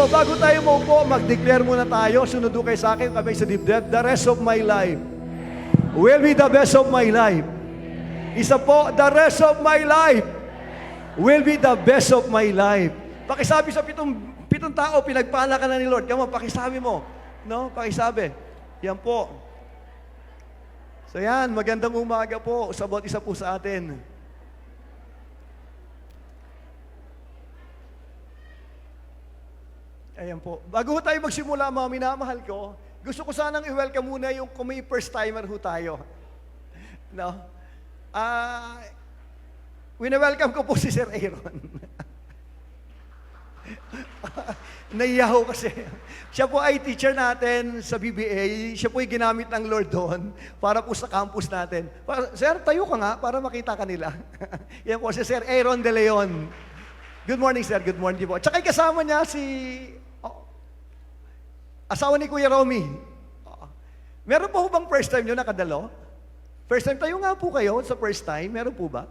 po, bago tayo maupo, mag-declare muna tayo. Sunod kayo sa akin, kami sa dibdib. The rest of my life will be the best of my life. Isa po, the rest of my life will be the best of my life. Pakisabi sa pitong tao, pinagpala ka na ni Lord. Come on, pakisabi mo. No? Pakisabi. Yan po. So yan, magandang umaga po sa bawat isa po sa atin. Ayan po. Bago tayo magsimula, mga minamahal ko, gusto ko sanang i-welcome muna yung kung may first timer ho tayo. No? Wina-welcome ko po si Sir Aaron. Naiyaho kasi. Siya po ay teacher natin sa BBA. Siya po ay ginamit ng Lord doon para po sa campus natin. Sir, tayo ka nga para makita ka nila. Yan po si Sir Aaron De Leon. Good morning, sir. Good morning po. Tsaka kasama niya si asawa ni Kuya Romy. Meron po bang first time nyo nakadalo? First time, tayo nga po kayo sa first time. Meron po ba?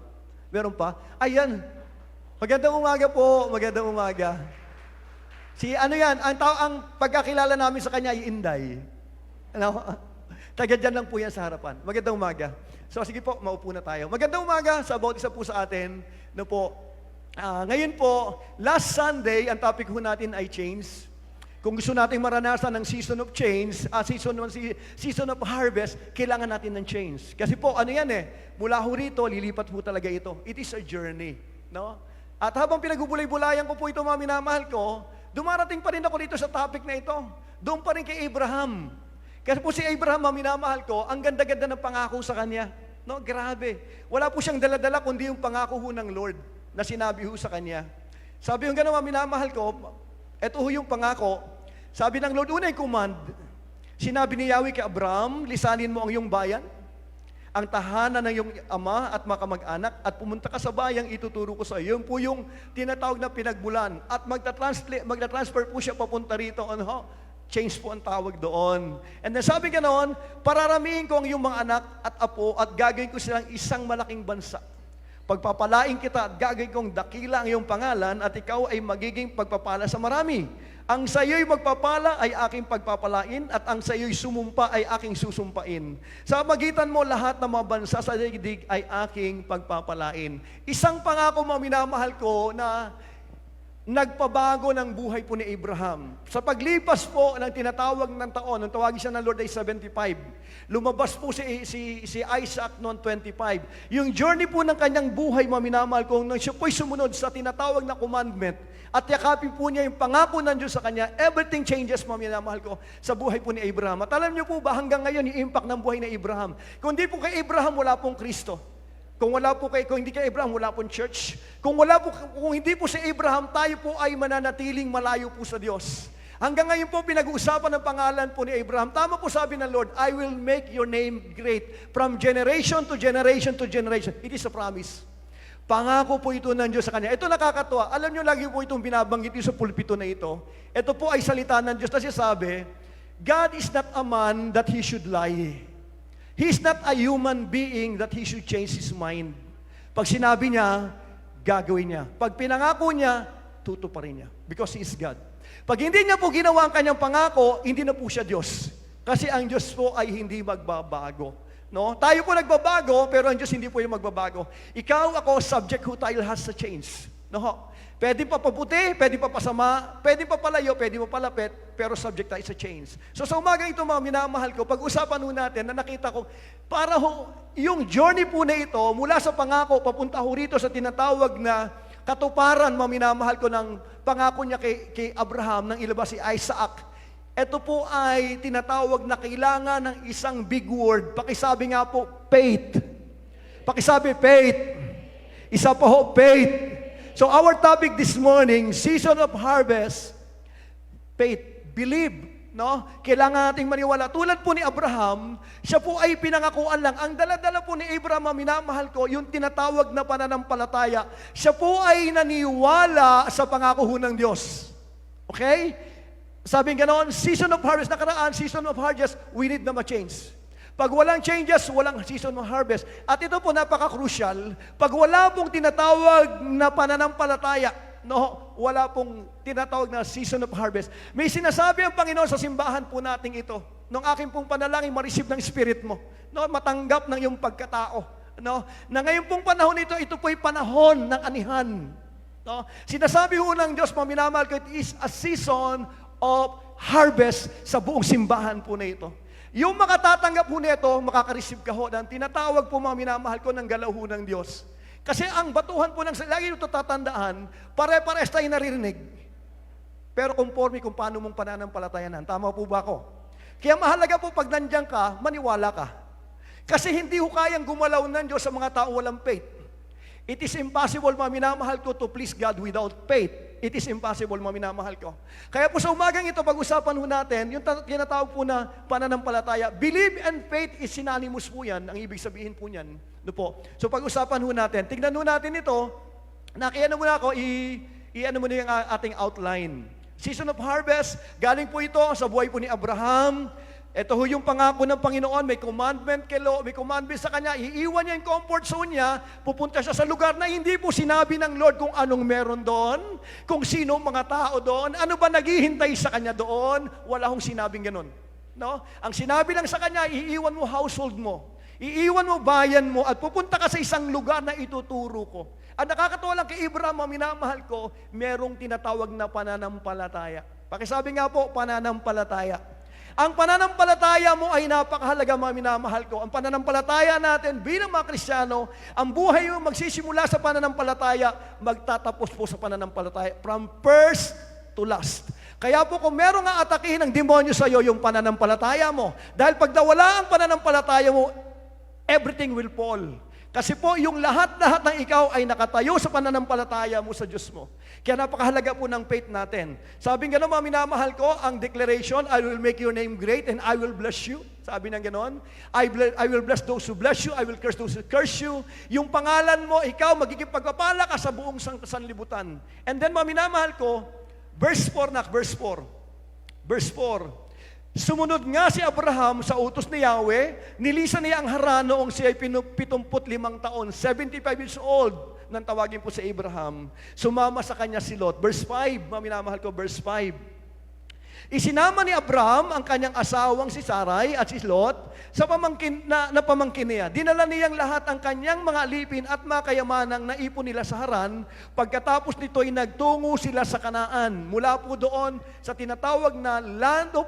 Meron pa? Ayan. Magandang umaga po. Magandang umaga. Si ano yan, ang pagkakilala namin sa kanya ay Inday. Ano? Taga dyan lang po yan sa harapan. Magandang umaga. So sige po, maupo na tayo. Magandang umaga sa bawat isa po sa atin. No po, ngayon po, last Sunday, ang topic po natin ay change. Kung gusto nating maranasan ng season of change, season of harvest, kailangan natin ng change. Kasi po, ano yan mula ho rito, lilipat po talaga ito. It is a journey. No? At habang pinagbubulay-bulayan ko po ito, mga minamahal ko, dumarating pa rin ako dito sa topic na ito. Doon pa rin kay Abraham. Kasi po si Abraham, mga minamahal ko, ang ganda-ganda ng pangako sa kanya. No? Grabe. Wala po siyang dala-dala kundi yung pangako ho ng Lord na sinabi ho sa kanya. Sabi yung gano'n, mga minamahal ko, ito ho yung pangako. Sabi ng Lord, unang command, sinabi ni Yahweh kay Abraham, lisanin mo ang iyong bayan, ang tahanan ng iyong ama at makamag-anak, at pumunta ka sa bayang ituturo ko sa iyo. Yun po yung tinatawag na pinagmulan. At magta-transfer po siya papunta rito. Ano? Change po ang tawag doon. And then sabi ganoon, pararamihin ko ang iyong mga anak at apo at gagawin ko silang isang malaking bansa. Pagpapalain kita at gagawin kong dakila ang iyong pangalan at ikaw ay magiging pagpapala sa marami. Ang sa iyo'y magpapala ay aking pagpapalain at ang sa iyo'y sumumpa ay aking susumpain. Sa magitan mo lahat ng mga bansa sa daigdig ay aking pagpapalain. Isang pangako, mga minamahal ko, na nagpabago ng buhay po ni Abraham. Sa paglipas po ng tinatawag ng taon, nung tawagin siya ng Lord ay 75, lumabas po si Isaac noon 25. Yung journey po ng kanyang buhay, mga minamahal ko, nung siya po'y sumunod sa tinatawag na commandment, at yakapin po niya yung pangako ng Diyos sa kanya, everything changes, mga minamahal ko, sa buhay po ni Abraham. At alam niyo po ba, hanggang ngayon, yung impact ng buhay ni Abraham. Kung hindi po kay Abraham, wala pong Kristo. Kung hindi kay Abraham, wala pong church. Kung hindi po si Abraham, tayo po ay mananatiling malayo po sa Diyos. Hanggang ngayon po, pinag-uusapan ng pangalan po ni Abraham. Tama po sabi ng Lord, I will make your name great from generation to generation to generation. It is a promise. Pangako po ito ng Diyos sa kanya. Ito nakakatuwa. Alam nyo, lagi po itong binabanggit sa pulpito na ito. Ito po ay salita ng Diyos. Kasi sabi, God is not a man that He should lie. He is not a human being that He should change His mind. Pag sinabi niya, gagawin niya. Pag pinangako niya, tutuparin niya. Because He is God. Pag hindi niya po ginawa ang kanyang pangako, hindi na po siya Diyos. Kasi ang Diyos po ay hindi magbabago. No? Tayo po nagbabago, pero ang Diyos hindi po yung magbabago. Ikaw, ako, subject who tayo has to change. No? Pwede pa paputi, pwede pa pasama, pwede pa palayo, pwede pa palapit, pero subject tayo sa change. So sa umaga ito, mga minamahal ko, pag-usapan ho natin na nakita ko, para yung journey po na ito, mula sa pangako, papunta ho rito sa tinatawag na katuparan, mga minamahal ko, ng pangako niya kay Abraham, nang ilabas si Isaac. Ito po ay tinatawag na kailangan ng isang big word. Pakisabi nga po, faith. Pakisabi, faith. Isa pa ho, faith. So our topic this morning, season of harvest, faith, believe. No? Kailangan nating maniwala. Tulad po ni Abraham, siya po ay pinangakuan lang. Ang dala-dala po ni Abraham, minamahal ko, yung tinatawag na pananampalataya. Siya po ay naniwala sa pangako ng Diyos. Okay? Sabi ganoon, season of harvest, nakaraan, season of harvest, we need na ma-change. Pag walang changes, walang season of harvest. At ito po napaka-crucial, pag wala pong tinatawag na pananampalataya, no, wala pong tinatawag na season of harvest. May sinasabi ang Panginoon sa simbahan po nating ito. Nung aking pong panalangin, ma-receive ng Spirit mo. No, matanggap ng iyong pagkatao. No, na ngayon pong panahon ito po'y panahon ng anihan. No, sinasabi ho ng Diyos, minamahal ko, it is a season of harvest sa buong simbahan po na ito. Yung makatatanggap po nito, makaka-receive ka ho ng tinatawag po mga minamahal ko ng galaw ho ng Diyos. Kasi ang batuhan po ng lagi ito tatandaan, pare-pares tayo naririnig. Pero conforme kung paano mong pananampalatayanan. Tama po ba ako? Kaya mahalaga po pag nandiyan ka, maniwala ka. Kasi hindi ho kayang gumalaw ng Diyos sa mga tao walang faith. It is impossible, mga minamahal ko, to please God without faith. It is impossible, mga minamahal ko. Kaya po sa umagang ito, pag-usapan ho natin, yung tinatawag po na pananampalataya, believe and faith is synonymous po yan. Ang ibig sabihin po niyan. No po. So pag-usapan ho natin. Tignan ho natin ito. Nakiano muna ako, i-ano muna yung ating outline. Season of harvest, galing po ito sa buhay po ni Abraham. Ito ho yung pangako ng Panginoon, may commandment may commandment sa kanya, iiwan niya yung comfort zone niya, pupunta siya sa lugar na hindi po sinabi ng Lord kung anong meron doon, kung sino mga tao doon, ano ba naghihintay sa kanya doon, wala hong sinabing ganun. No? Ang sinabi lang sa kanya, iiwan mo household mo, iiwan mo bayan mo, at pupunta ka sa isang lugar na ituturo ko. At nakakatawa lang kay Abraham, minamahal ko, merong tinatawag na pananampalataya. Pakisabi nga po, pananampalataya. Ang pananampalataya mo ay napakahalaga, mga minamahal ko. Ang pananampalataya natin bilang mga Kristiyano, ang buhay mo magsisimula sa pananampalataya, magtatapos po sa pananampalataya. From first to last. Kaya po kung merong aatakihin ng demonyo sa iyo, yung pananampalataya mo. Dahil pag nawala ang pananampalataya mo, everything will fall. Kasi po, yung lahat-lahat ng ikaw ay nakatayo sa pananampalataya mo sa Diyos mo. Kaya napakahalaga po ng faith natin. Sabi nga naman, mga minamahal ko, ang declaration, I will make your name great and I will bless you. Sabi ng ganon, I will bless those who bless you, I will curse those who curse you. Yung pangalan mo, ikaw, magiging pagpapala ka sa buong sanlibutan. And then, mga minamahal ko, verse 4 na, verse 4. Verse 4. Sumunod nga si Abraham sa utos ni Yahweh, nilisan niya ang Haran noong siya ay 75 taon, 75 years old, nang tawagin po si Abraham. Sumama sa kanya si Lot. Verse 5, minamahal ko, verse 5. Isinama ni Abraham ang kanyang asawang si Sarai at si Lot sa pamangkin niya. Dinala niyang lahat ang kanyang mga alipin at mga kayamanang naipon nila sa Haran. Pagkatapos nito'y nagtungo sila sa Kanaan. Mula po doon sa tinatawag na land of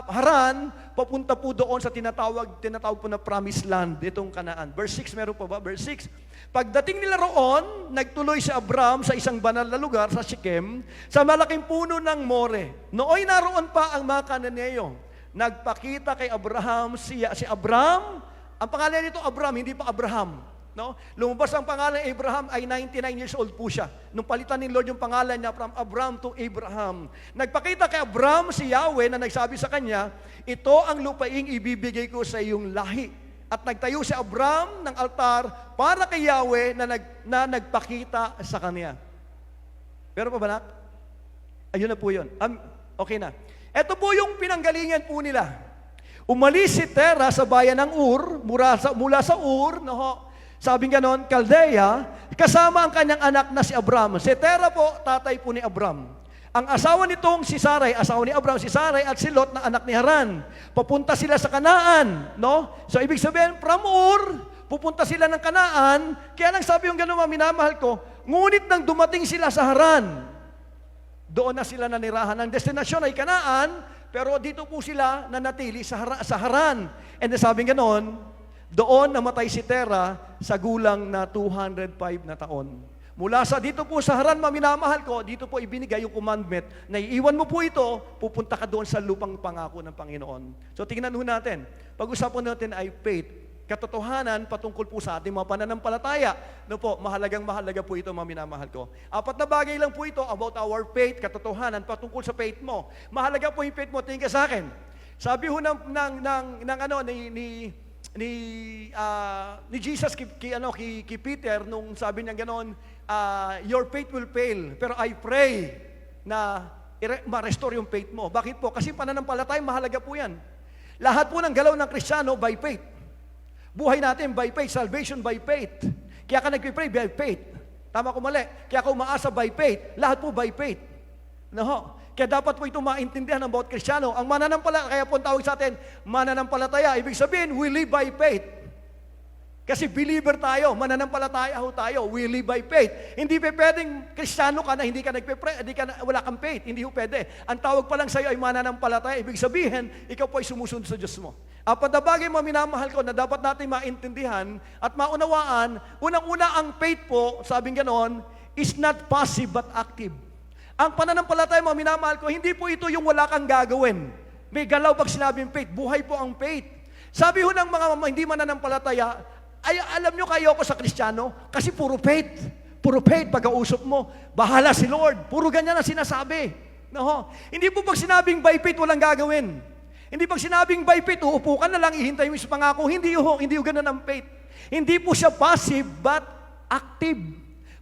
Haran, papunta po doon sa tinatawag po na promised land, itong Kanaan. Verse 6, meron pa ba? Verse 6. Pagdating nila roon, nagtuloy si Abraham sa isang banal na lugar sa Shechem, sa malaking puno ng More. Nooy naroon pa ang mga Kananeo. Nagpakita kay Abraham si Abraham, ang pangalan nito Abraham, hindi pa Abraham. No? Lumabas ang pangalan Abraham ay 99 years old po siya. Nung palitan ni Lord yung pangalan niya from Abraham to Abraham. Nagpakita kay Abraham si Yahweh na nagsabi sa kanya, ito ang lupaing ibibigay ko sa iyong lahi. At nagtayo si Abraham ng altar para kay Yahweh na nagpakita sa kanya. Pero pa ba na? Ayun na po yun. Okay na. Ito po yung pinanggalingan po nila. Umalis si Terah sa bayan ng Ur, mula sa Ur, sabi nga noon, Caldea, kasama ang kanyang anak na si Abraham. Si Terah po, tatay po ni Abraham. Ang asawa nitong si Sarai, asawa ni Abraham, si Sarai at si Lot na anak ni Haran. Papunta sila sa Kanaan, no? So, ibig sabihin, from Ur, pupunta sila ng Kanaan. Kaya lang sabi yung gano'n, minamahal ko, ngunit nang dumating sila sa Haran, doon na sila nanirahan. Ang destinasyon ay Kanaan, pero dito po sila nanatili sa Haran. And sabi nga noon, doon namatay si Terah sa gulang na 205 na taon. Mula sa dito po sa Haran, minamahal ko, dito po ibinigay yung commandment na iiwan mo po ito, pupunta ka doon sa lupang pangako ng Panginoon. So tingnan ho natin, pag-usapan natin ay faith, katotohanan patungkol po sa ating mga pananampalataya. No po, mahalaga po ito, mga minamahal ko. 4 na bagay lang po ito about our faith, katotohanan patungkol sa faith mo. Mahalaga po yung faith mo, tingin ka sa akin. Sabi ho ni Jesus kay Peter nung sabi niya ganoon, your faith will fail, pero I pray na ma-restore yung faith mo. Bakit po? Kasi pananampalataya, mahalaga po yan. Lahat po ng galaw ng Kristiyano by faith. Buhay natin by faith, salvation by faith. Kaya ka nagpipray by faith. Tama ko mali? Kaya ako umaasa by faith. Lahat po by faith. No? Kaya dapat po ito maintindihan ng bawat Kristiyano. Ang mananampalataya, kaya po ang tawag sa atin, mananampalataya. Ibig sabihin, we live by faith. Kasi believer tayo, mananampalataya ho tayo, we live by faith. Hindi pa pwedeng Kristiyano ka na hindi ka wala kang faith. Hindi ho pwede. Ang tawag pa lang sa iyo ay mananampalataya. Ibig sabihin, ikaw po ay sumusunod sa Diyos mo. Apat na bagay mga minamahal ko na dapat natin maintindihan at maunawaan, unang-una ang faith po, sabing ganon, is not passive but active. Ang pananampalataya mga minamahal ko, hindi po ito yung wala kang gagawin. May galaw pag sinabing faith, buhay po ang faith. Sabi ho ng mga hindi mananampalataya, ay alam nyo kayo ako sa Kristiyano, kasi puro faith. Puro faith pag-ausap mo. Bahala si Lord. Puro ganyan ang sinasabi. No? Hindi po pag sinabing by faith, walang gagawin. Hindi pag sinabing by faith, uupo ka na lang, ihintay mo sa pangako. Hindi ho ganun ang faith. Hindi po siya passive, but active.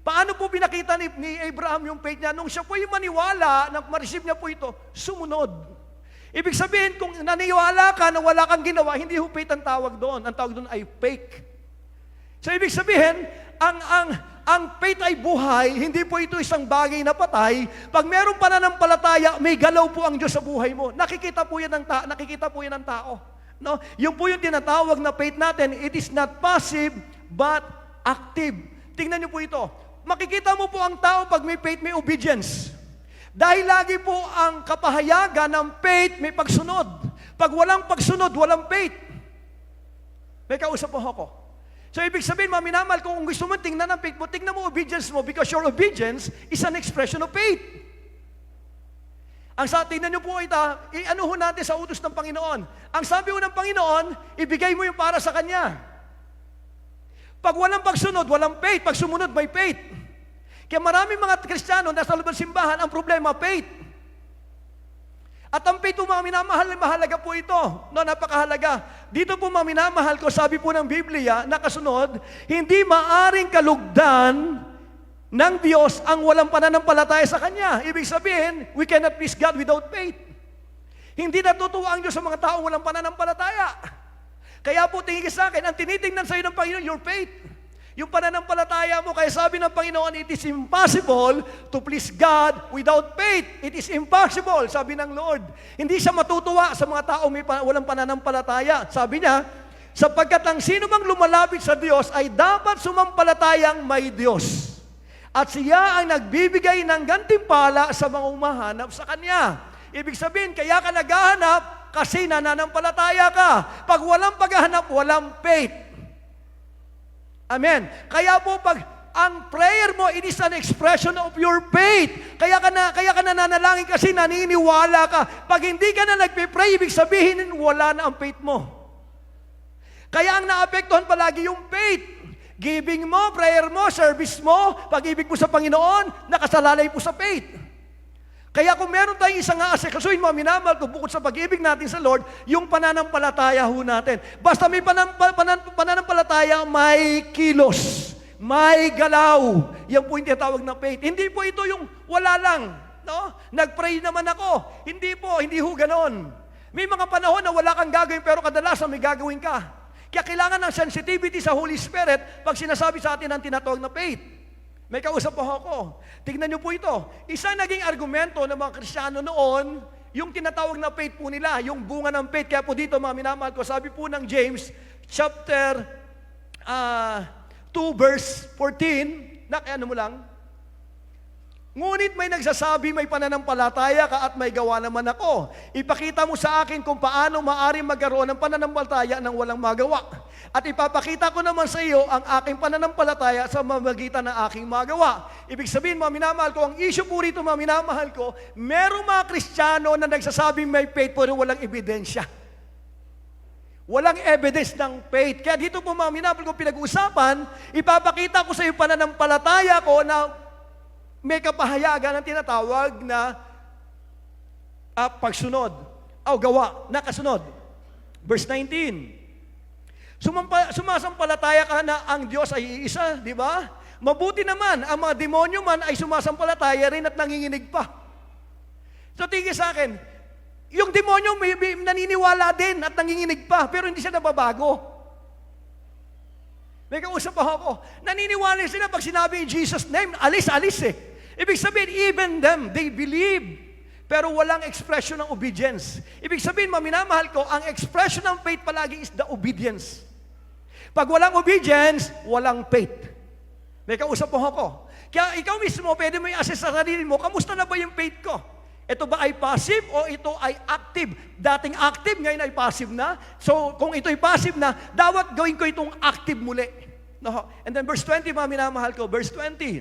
Paano po pinakita ni Abraham yung faith niya? Nung siya po yung maniwala, nang ma-receive niya po ito, sumunod. Ibig sabihin, kung naniwala ka na wala kang ginawa, hindi ho faith ang tawag doon. Ang tawag doon ay fake. So, ibig sabihin, ang faith ay buhay, hindi po ito isang bagay na patay. Pag meron pananampalataya, may galaw po ang Diyos sa buhay mo. Nakikita po yan ng tao. No? Yung po yung tinatawag na faith natin, it is not passive, but active. Tingnan niyo po ito. Makikita mo po ang tao pag may faith, may obedience. Dahil lagi po ang kapahayagan ng faith, may pagsunod. Pag walang pagsunod, walang faith. May kausap po ako. So, ibig sabihin, minamahal ko, kung gusto mo tingnan ang faith mo, tingnan mo obedience mo because your obedience is an expression of faith. Ang tingnan nyo po ito, ano ho natin sa utos ng Panginoon. Ang sabi ho ng Panginoon, ibigay mo yung para sa Kanya. Pag walang pagsunod, walang faith. Pag sumunod, may faith. Kaya maraming mga Kristiyano nasa loob ng simbahan, ang problema, faith. At ang faith po mga minamahal, mahalaga po ito. No, napakahalaga. Dito po mga minamahal ko, sabi po ng Biblia, nakasunod, hindi maaring kalugdan ng Diyos ang walang pananampalataya sa Kanya. Ibig sabihin, we cannot please God without faith. Hindi natutuwa ang Diyos sa mga taong walang pananampalataya. Kaya po tingin sa akin, ang tinitingnan sa iyo ng Panginoon, your faith. Yung pananampalataya mo, kaya sabi ng Panginoon, it is impossible to please God without faith. It is impossible, sabi ng Lord. Hindi siya matutuwa sa mga tao may walang pananampalataya. Sabi niya, sapagkat ang sino mang lumalapit sa Diyos ay dapat sumampalatayang may Diyos. At siya ang nagbibigay ng gantimpala sa mga umahanap sa Kanya. Ibig sabihin, kaya ka naghahanap kasi nananampalataya ka. Pag walang paghahanap, walang faith. Amen. Kaya po pag ang prayer mo, it is an expression of your faith. Kaya ka nananalangin kasi naniniwala ka. Pag hindi ka na nagpe-pray, ibig sabihin, wala na ang faith mo. Kaya ang naapektuhan palagi yung faith. Giving mo, prayer mo, service mo, pag-ibig mo sa Panginoon, nakasalalay po sa faith. Kaya kung meron tayong isang aasikasuhin mo, minamahal ko, bukod sa pag-ibig natin sa Lord, yung pananampalataya ho natin. Basta may pananampalataya, may kilos, may galaw. Yan po yung tinatawag na faith. Hindi po ito yung wala lang. No? Nag-pray naman ako. Hindi ho ganon. May mga panahon na wala kang gagawin, pero kadalasan may gagawin ka. Kaya kailangan ng sensitivity sa Holy Spirit pag sinasabi sa atin ang tinatawag na faith. May kausap po ako. Tignan niyo po ito. Isang naging argumento ng mga Kristiyano noon, yung tinatawag na faith po nila, yung bunga ng faith. Kaya po dito, mga minamahal ko, sabi po ng James, chapter 2, verse 14, ano mo lang, ngunit may nagsasabi, may pananampalataya ka at may gawa naman ako. Ipakita mo sa akin kung paano maaari magkaroon ng pananampalataya nang walang magawa. At ipapakita ko naman sa iyo ang aking pananampalataya sa mamagitan ng aking magawa. Ibig sabihin, mga minamahal ko, ang issue po rito, mga minamahal ko, merong mga Kristiyano na nagsasabing may faith pero walang ebidensya. Walang evidence ng faith. Kaya dito po, mga minamahal ko, pinag-uusapan, ipapakita ko sa iyo pananampalataya ko na may kapahayagan ng tinatawag na pagsunod o gawa na kasunod. Verse 19. Sumasampalataya ka na ang Diyos ay iisa, di ba? Mabuti naman, ang mga demonyo man ay sumasampalataya rin at nanginginig pa. So tingin sa akin, yung demonyo may naniniwala din at nanginginig pa, pero hindi siya nababago. May kausap ako, naniniwala sila pag sinabi in Jesus' name, alis eh. Ibig sabihin, even them, they believe, pero walang expression ng obedience. Ibig sabihin, minamahal ko, ang expression ng faith palagi is the obedience. Pag walang obedience, walang faith. May kausap ako. Kaya ikaw mismo, pwede mo i-assess sa sarili mo, kamusta na ba yung faith ko? Ito ba ay passive o ito ay active? Dating active, ngayon ay passive na. So, kung ito ay passive na, dapat gawin ko itong active muli. No? And then verse 20, minamahal ko, verse 20.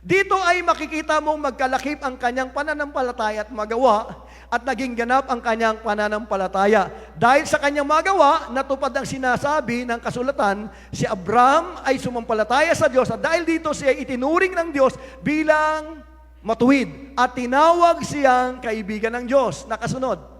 Dito ay makikita mong magkalakip ang kanyang pananampalataya at magawa at naging ganap ang kanyang pananampalataya. Dahil sa kanyang magawa, natupad ang sinasabi ng kasulatan, si Abraham ay sumampalataya sa Diyos at dahil dito siya itinuring ng Diyos bilang matuwid at tinawag siyang kaibigan ng Diyos. Nakasunod.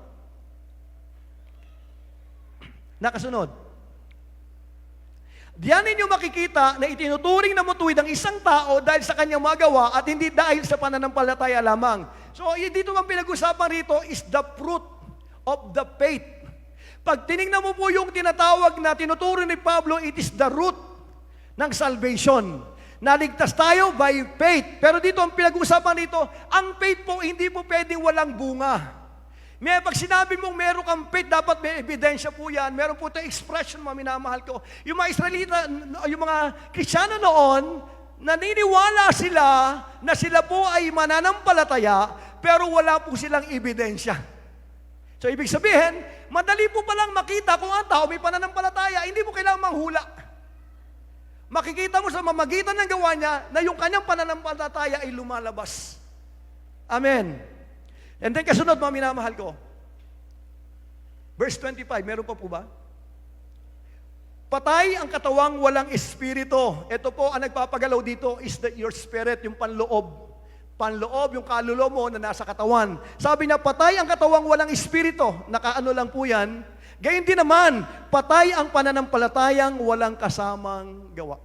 Diyan ninyo makikita na itinuturing na matuwid ang isang tao dahil sa kanyang magawa at hindi dahil sa pananampalataya lamang. So, dito ang pinag-usapan rito is the fruit of the faith. Pag tinignan mo po yung tinatawag na tinuturing ni Pablo, it is the root ng salvation. Naligtas tayo by faith. Pero dito ang pinag-usapan dito, ang faith po hindi po pwedeng walang bunga. Pag sinabi mong meron kang faith, dapat may ebidensya po yan. Meron po ito expression, minamahal ko. Yung mga Israelita, yung mga Kristiyano noon, naniniwala sila na sila po ay mananampalataya, pero wala po silang ebidensya. So, ibig sabihin, madali po palang makita kung ang tao may pananampalataya, hindi mo kailangang manghula. Makikita mo sa mamagitan ng gawa niya na yung kanyang pananampalataya ay lumalabas. Amen. And then kasunod, minamahal ko. Verse 25, meron pa po ba? Patay ang katawang walang espiritu. Ito po, ang nagpapagalaw dito is your spirit, yung panloob. Panloob, yung kaluluwa mo na nasa katawan. Sabi niya, patay ang katawang walang espiritu. Nakaano lang po yan. Gayun din naman, patay ang pananampalatayang walang kasamang gawa.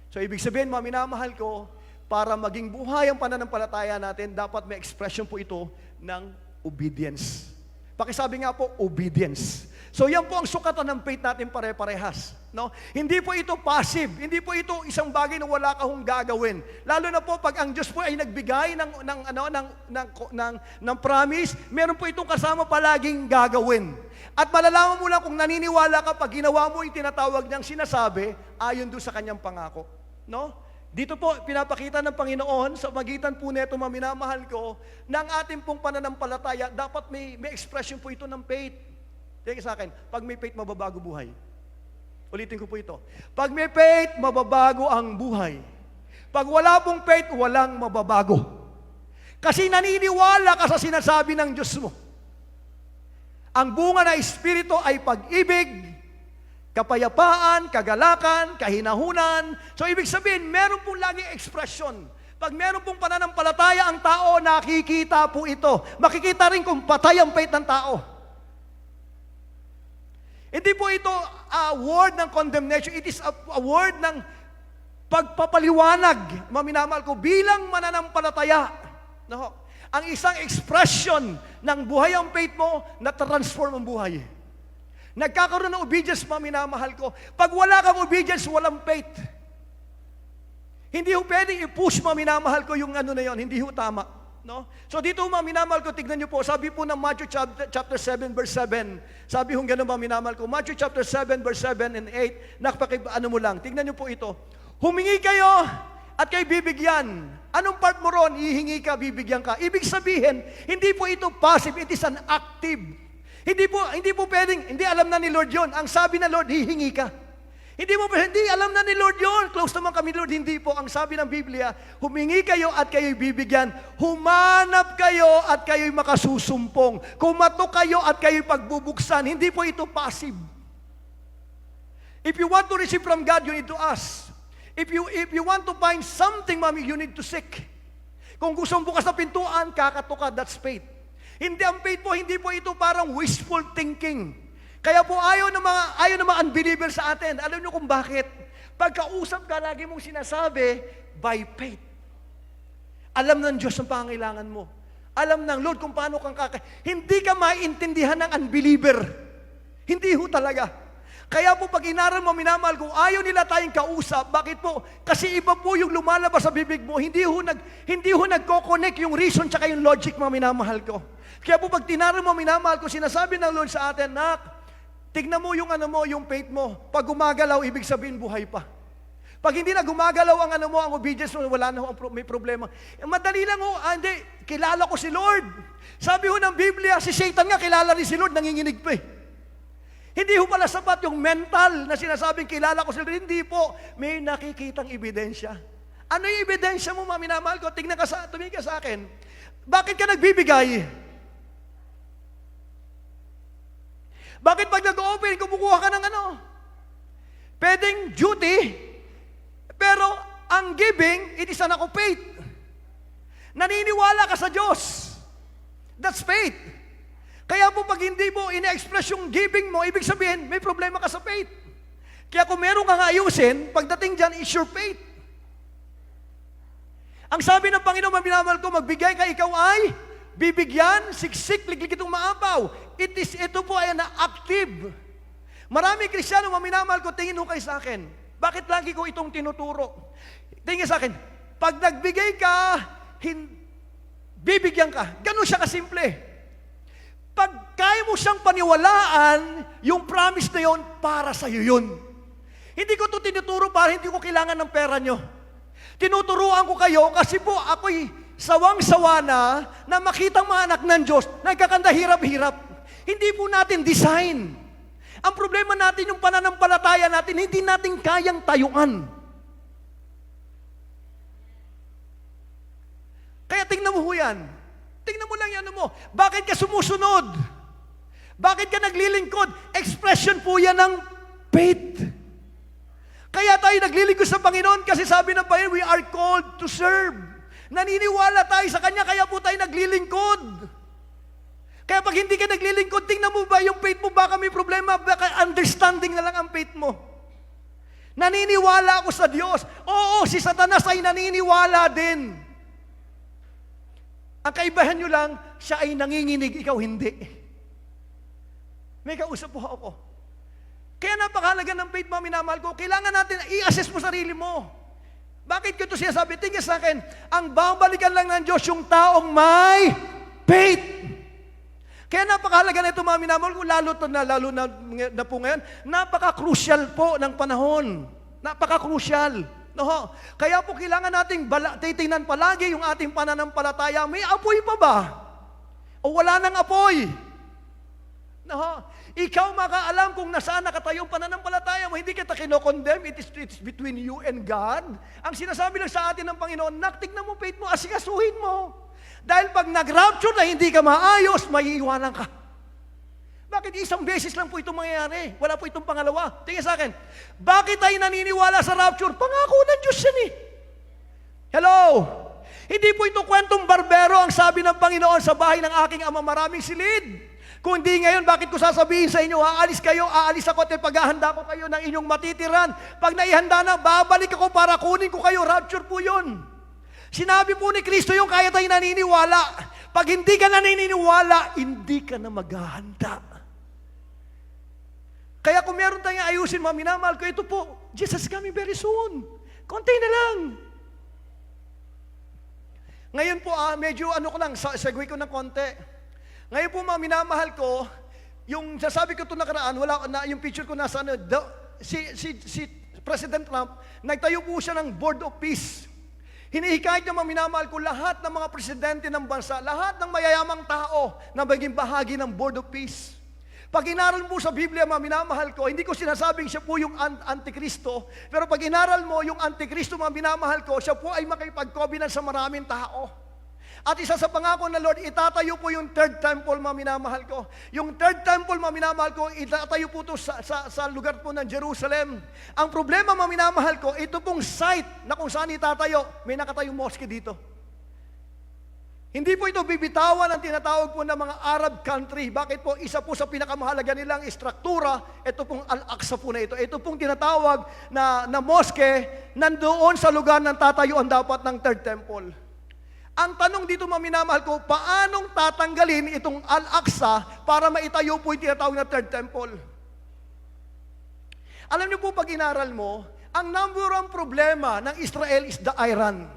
So, ibig sabihin, minamahal ko, para maging buhay ang pananampalataya natin, dapat may expression po ito ng obedience. Pakisabi nga po, obedience. So, yan po ang sukatan ng faith natin pare-parehas. No? Hindi po ito passive. Hindi po ito isang bagay na wala kang gagawin. Lalo na po pag ang Diyos po ay nagbigay ng promise, meron po itong kasama palaging gagawin. At malalaman mo lang kung naniniwala ka pag ginawa mo yung tinatawag niyang sinasabi, ayon doon sa kanyang pangako. No? Dito po, pinapakita ng Panginoon, sa magitan po neto, minamahal ko, ng ating pong pananampalataya, dapat may expression po ito ng faith. Tingnan sa akin, pag may faith, mababago buhay. Ulitin ko po ito. Pag may faith, mababago ang buhay. Pag wala pong faith, walang mababago. Kasi naniniwala ka sa sinasabi ng Diyos mo. Ang bunga ng Espiritu ay pag-ibig, kapayapaan, kagalakan, kahinahunan. So, ibig sabihin, meron pong laging ekspresyon. Pag meron pong pananampalataya ang tao, nakikita po ito. Makikita rin kung patay ang faith ng tao. Hindi po ito a word ng condemnation. It is a word ng pagpapaliwanag, minamahal ko, bilang mananampalataya. No? Ang isang expression ng buhay ang faith mo na transform ang buhay. Nagkakaroon ng obedience, minamahal ko. Pag wala kang obedience, walang faith. Hindi ho pwedeng i-push, minamahal ko, yung ano na yon. Hindi ho tama. No? So dito, minamahal ko, tignan nyo po, sabi po ng Matthew chapter 7, verse 7. Sabi hong gano'n, minamahal ko. Matthew chapter 7, verse 7 and 8. Ano mo lang, tignan nyo po ito. Humingi kayo at kayo bibigyan. Anong part mo ron? Hihingi ka, bibigyan ka. Ibig sabihin, hindi po ito passive, it is an active. Hindi po pwedeng, hindi alam na ni Lord yon. Ang sabi na Lord, hihingi ka. Hindi alam na ni Lord yon. Close naman kami Lord, hindi po. Ang sabi ng Biblia, humingi kayo at kayo'y bibigyan. Humanap kayo at kayo'y makasusumpong. Kumatok kayo at kayo'y pagbubuksan. Hindi po ito passive. If you want to receive from God, you need to ask. If you want to find something, mami, you need to seek. Kung gusto mong bukas na pintuan, kakatok ka, that's faith. Hindi ang faith po, hindi po ito parang wishful thinking. Kaya po ayaw ng mga unbeliever sa atin. Alam niyo kung bakit? Pagkausap ka, lagi mong sinasabi, by faith. Alam ng Diyos ang pangailangan mo. Alam ng Lord kung paano kang hindi ka maintindihan ng unbeliever. Hindi ho talaga. Kaya po pag inaral mo, minamahal ko, ayaw nila tayong kausap. Bakit po? Kasi iba po yung lumalabas sa bibig mo. Hindi ho nagko-connect yung reason tsaka yung logic mo, minamahal ko. Kaya po pag tinaral mo, minamahal ko, sinasabi ng Lord sa atin, nak, tignan mo yung yung faith mo. Pag gumagalaw, ibig sabihin buhay pa. Pag hindi na gumagalaw ang obedience mo, wala na may problema. Madali lang hindi, kilala ko si Lord. Sabi ho ng Biblia, si Satan nga kilala rin si Lord, nanginginig pa eh. Hindi ho pala sapat yung mental na sinasabing kilala ko si Lord. Hindi po, may nakikitang ebidensya. Ano yung ebidensya mo, minamahal ko? Tingnan ka tumingin ka sa akin. Bakit ka nagbibigay? Bakit pag nag-open, kumukuha ka ng pwedeng duty, pero ang giving, it is an act of faith. Naniniwala ka sa Diyos. That's faith. Kaya po pag hindi mo ina-express yung giving mo, ibig sabihin, may problema ka sa faith. Kaya kung meron kang ayusin, pagdating dyan, is your faith. Ang sabi ng Panginoon, minamahal ko, magbigay ka, ikaw ay bibigyan, siksik, liglig itong maapaw. Ito po ay na active. Maraming Kristiyano, minamahal ko, tingin ho kayo sa akin. Bakit lagi ko itong tinuturo? Tingin sa akin, pag nagbigay ka, bibigyan ka. Ganun siya kasimple. Pag kaya mo siyang paniwalaan, yung promise na yon para sa iyo yun. Hindi ko ito tinuturo para hindi ko kailangan ng pera nyo. Tinuturuan ko kayo kasi po ako'y sawang-sawa na makitang mga anak ng Diyos, nagkakanda hirap-hirap. Hindi po natin design. Ang problema natin, yung pananampalataya natin, hindi natin kayang tayuan. Kaya tingnan mo ho yan. Tingnan mo lang yan mo. Bakit ka sumusunod? Bakit ka naglilingkod? Expression po yan ng faith. Kaya tayo naglilingkod sa Panginoon kasi sabi ng Panginoon, we are called to serve. Naniniwala tayo sa Kanya, kaya po tayo naglilingkod. Kaya pag hindi ka naglilingkod, tingnan mo ba yung faith mo, baka may problema, baka understanding na lang ang faith mo. Naniniwala ako sa Diyos. Oo, si Satanas ay naniniwala din. Ang kaibahan nyo lang, siya ay nanginginig, ikaw hindi. May kausap po ako. Kaya napakahalaga ng faith mo, minamahal ko. Kailangan natin i-assess mo sarili mo. Bakit ko ito siya sabi? Tingin sa akin, ang babalikan lang ng Diyos yung taong may faith. Kaya napakahalaga na ito, mga minamahal ko, lalo na po ngayon, napaka-crucial po ng panahon. Napaka-crucial. No, kaya po kailangan nating titingnan palagi yung ating pananampalataya. May apoy pa ba? O wala nang apoy? No, ikaw makaalam kung nasaan nakatayo ang pananampalataya mo. Hindi kita kinokondemn. It is between you and God. Ang sinasabi lang sa atin ng Panginoon, tignan mo faith mo, asikasuhin mo. Dahil pag nag-rapture na hindi ka maayos, maiiwanan ka. Bakit isang beses lang po itong mangyayari? Wala po itong pangalawa. Tingnan sa akin, bakit tayo naniniwala sa rapture? Pangako ng Diyos yan eh. Hello? Hindi po ito kwentong barbero ang sabi ng Panginoon sa bahay ng aking ama, maraming silid. Kung hindi ngayon, bakit ko sasabihin sa inyo, aalis kayo, aalis ako at paghahanda ko kayo ng inyong matitiran. Pag naihanda na, babalik ako para kunin ko kayo. Rapture po yun. Sinabi po ni Kristo yung kaya tayo naniniwala. Pag hindi ka naniniwala, hindi ka na maghahanda. Kaya kung meron tayong ayusin, minamahal ko, ito po, Jesus is coming very soon. Konti na lang. Ngayon po, medyo ko lang, segue ko ng konti. Ngayon po, minamahal ko, yung sasabi ko ito nakaraan, yung picture ko nasa si President Trump, nagtayo po siya ng Board of Peace. Hinihikayat niya, minamahal ko, lahat ng mga presidente ng bansa, lahat ng mayayamang tao na maging bahagi ng Board of Peace. Pag inaral mo sa Biblia, minamahal ko, hindi ko sinasabing siya po yung Antikristo, pero pag inaral mo yung Antikristo, minamahal ko, siya po ay makipag-covenant sa maraming tao. At isa sa pangako na Lord, itatayo po yung third temple, minamahal ko. Yung third temple, minamahal ko, itatayo po ito sa lugar po ng Jerusalem. Ang problema, minamahal ko, ito pong site na kung saan itatayo, may nakatayong mosque dito. Hindi po ito bibitawan ang tinatawag po ng mga Arab country. Bakit po? Isa po sa pinakamahalaga nilang istruktura, ito pong Al-Aqsa po na ito. Ito pong tinatawag na mosque, nandoon sa lugar ng tatayuan dapat ng third temple. Ang tanong dito, minamahal ko, paanong tatanggalin itong Al-Aqsa para maitayo po yung tinatawag na third temple? Alam niyo po, pag inaral mo, ang number one problema ng Israel is the Iran.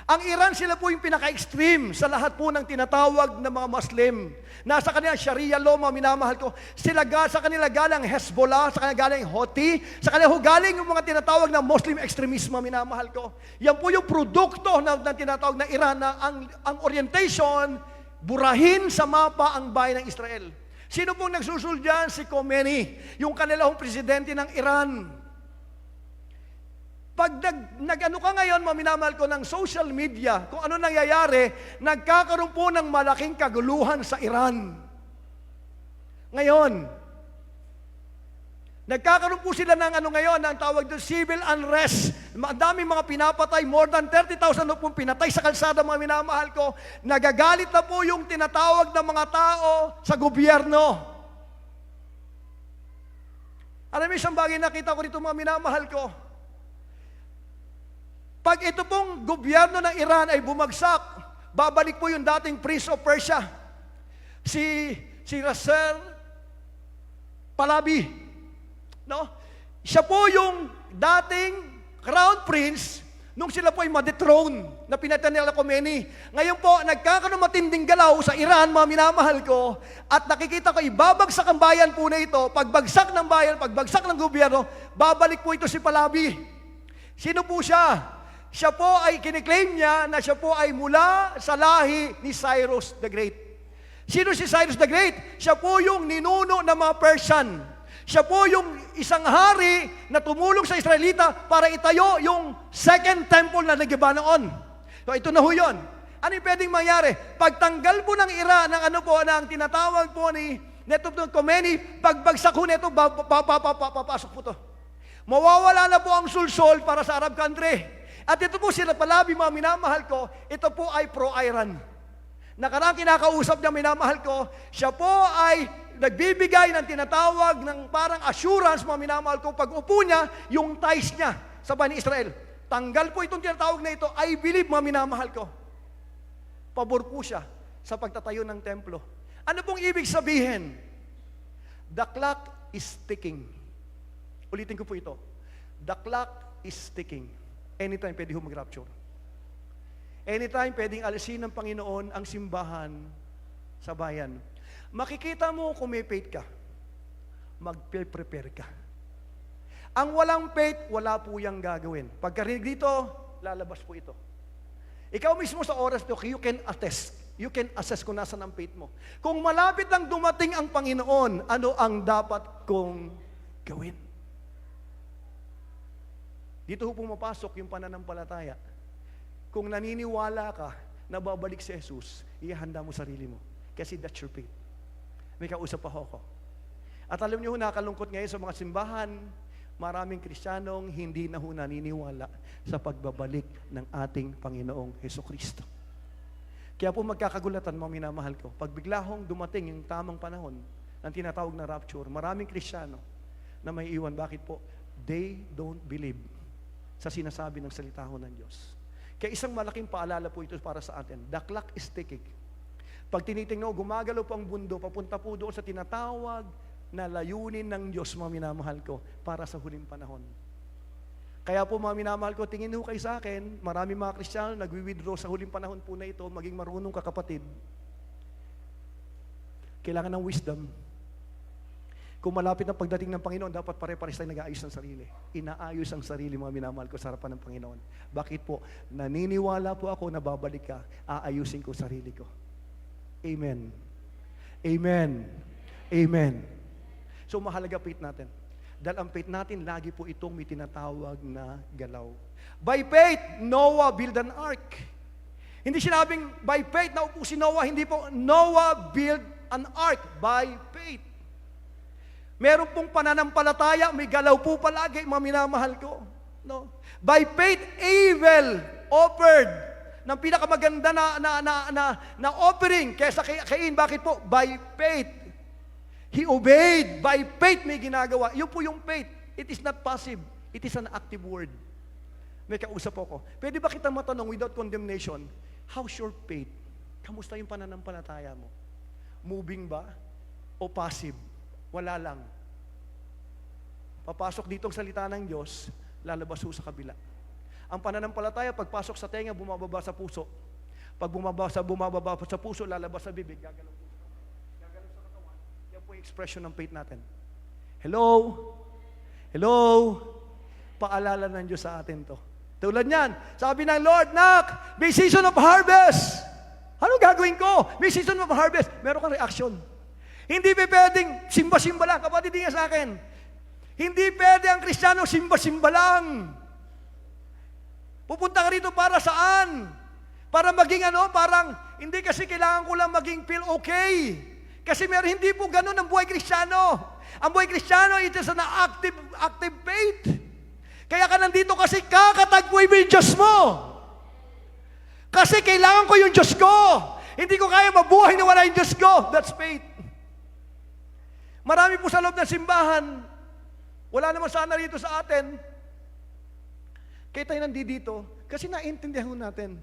Ang Iran, sila po yung pinaka-extreme sa lahat po ng tinatawag na mga Muslim. Nasa kanila Sharia law, mga minamahal ko. Sa kanila galang Hezbollah, sa kanila galang Houthi, sa kanila galing yung mga tinatawag na Muslim extremism, mga minamahal ko. Yan po yung produkto ng tinatawag na Iran na ang orientation, burahin sa mapa ang bayan ng Israel. Sino pong nagsusul dyan? Si Khomeini, yung kanilang presidente ng Iran. Pag nag-ano ka ngayon, maminamahal ko, ng social media, kung ano nangyayari, nagkakaroon po ng malaking kaguluhan sa Iran. Ngayon, nagkakaroon po sila ng ano ngayon, ang tawag doon, civil unrest. Ang daming mga pinapatay, more than 30,000 na pong pinatay sa kalsada, mga minamahal ko. Nagagalit na po yung tinatawag ng mga tao sa gobyerno. Alam mo, isang bagay nakita ko dito, mga minamahal ko. Pag ito pong gobyerno ng Iran ay bumagsak, babalik po yung dating Prince of Persia, si Nasser Pahlavi. No? Siya po yung dating crown prince nung sila po ay ma-dethrone na pinatay nila Khomeini. Ngayon po, nagkakaroon matinding galaw sa Iran, mga minamahal ko, at nakikita ko, ibabagsak ang bayan po na ito. Pagbagsak ng bayan, pagbagsak ng gobyerno, babalik po ito si Pahlavi. Sino po siya? Siya po ay kiniklaim niya na siya po ay mula sa lahi ni Cyrus the Great. Sino si Cyrus the Great? Siya po yung ninuno ng mga Persian. Siya po yung isang hari na tumulong sa Israelita para itayo yung second temple na nagiba noon. So ito na ho yun. Ano yung pwedeng mangyari? Pagtanggal po ng Iran, ng ano po, ng tinatawag po ni Khomeini, pagbagsak ho nito, papasok po to. Mawawala na po ang sulsol para sa Arab country. At ito po sila Pahlavi, mga minamahal ko, ito po ay pro-Iran. Nakarang kinakausap niya, minamahal ko, siya po ay nagbibigay ng tinatawag ng parang assurance, mga minamahal ko, pag upo niya, yung ties niya sa Bani Israel. Tanggal po itong tinatawag na ito, I believe, mga minamahal ko. Pabor po siya sa pagtatayo ng templo. Ano pong ibig sabihin? The clock is ticking. Ulitin ko po ito. The clock is ticking. Anytime pwede mag-rapture. Anytime pwedeng alisin ng Panginoon ang simbahan sa bayan. Makikita mo kung may faith ka. Mag-prepare ka. Ang walang faith, wala po yang gagawin. Pagkarinig dito, lalabas po ito. Ikaw mismo sa oras to, you can attest. You can assess kung nasa ang faith mo. Kung malapit lang dumating ang Panginoon, ano ang dapat kong gawin? Dito ho pumapasok yung pananampalataya. Kung naniniwala ka na babalik si Jesus, ihanda mo sarili mo. Kasi that's your faith. May kausap pa ako. At alam niyo ho, nakalungkot ngayon sa mga simbahan, maraming Kristiyanong hindi na ho naniniwala sa pagbabalik ng ating Panginoong Hesukristo. Kaya po magkakagulatan, mga minamahal ko, pag bigla hong dumating yung tamang panahon ng tinatawag na rapture, maraming Kristiyano na may iwan. Bakit po? They don't believe sa sinasabi ng salita ho ng Diyos. Kaya isang malaking paalala po ito para sa atin. The clock is ticking. Pag tinitingnan, gumagalaw po ang mundo, papunta po doon sa tinatawag na layunin ng Diyos, mga minamahal ko, para sa huling panahon. Kaya po, mga minamahal ko, tingin ho kayo sa akin, marami mga Kristiyano nagwi-withdraw sa huling panahon po na ito, maging marunong ka kapatid. Kailangan ng wisdom. Kung malapit ang pagdating ng Panginoon, dapat pare-pares tayo nag-aayos ng sarili. Inaayos ang sarili, mga minamahal ko, sa harapan ng Panginoon. Bakit po? Naniniwala po ako na babalik ka, aayusin ko sarili ko. Amen. Amen. Amen. So mahalaga faith natin. Dahil ang faith natin, lagi po itong may tinatawag na galaw. By faith, Noah built an ark. Hindi sinabing by faith, naupo si Noah. Hindi po, Noah built an ark by faith. Meron pong pananampalataya, may galaw po palagi, mga minamahal ko. No? By faith, Abel offered ng pinakamaganda na offering kaysa Cain. Bakit po? By faith. He obeyed. By faith may ginagawa. Yun po yung faith. It is not passive. It is an active word. May kausap ako. Pwede ba kita matanong without condemnation, how's your faith? Kamusta yung pananampalataya mo? Moving ba? O passive? Wala lang. Papasok dito ang salita ng Diyos, lalabas ho sa kabila. Ang pananampalataya, pagpasok sa tenga, bumababa sa puso. Pag bumababa sa puso, lalabas sa bibig, gagalaw po. Gagalaw sa katawan. Yan po yung expression ng faith natin. Hello? Hello? Paalala ng Diyos sa atin to. Tulad niyan, sabi ng Lord, Nak, may season of harvest. Ano gagawin ko? May season of harvest. Meron kang reaction. Hindi pwedeng simba-simba lang. Kapatid niya sa akin. Hindi pwede ang Kristiyano simba-simba lang. Pupunta ka rito para saan? Para maging parang, hindi kasi kailangan ko lang maging feel okay. Kasi hindi po ganun ang buhay Kristiyano. Ang buhay Kristiyano, it is an active faith. Kaya ka nandito kasi kakatagpuin mo yung Diyos mo. Kasi kailangan ko yung Diyos ko. Hindi ko kaya mabuhay na wala yung Diyos ko. That's faith. Marami po sa loob ng simbahan, wala naman sana rito sa atin. Kaya tayo nandito kasi naintindihan natin,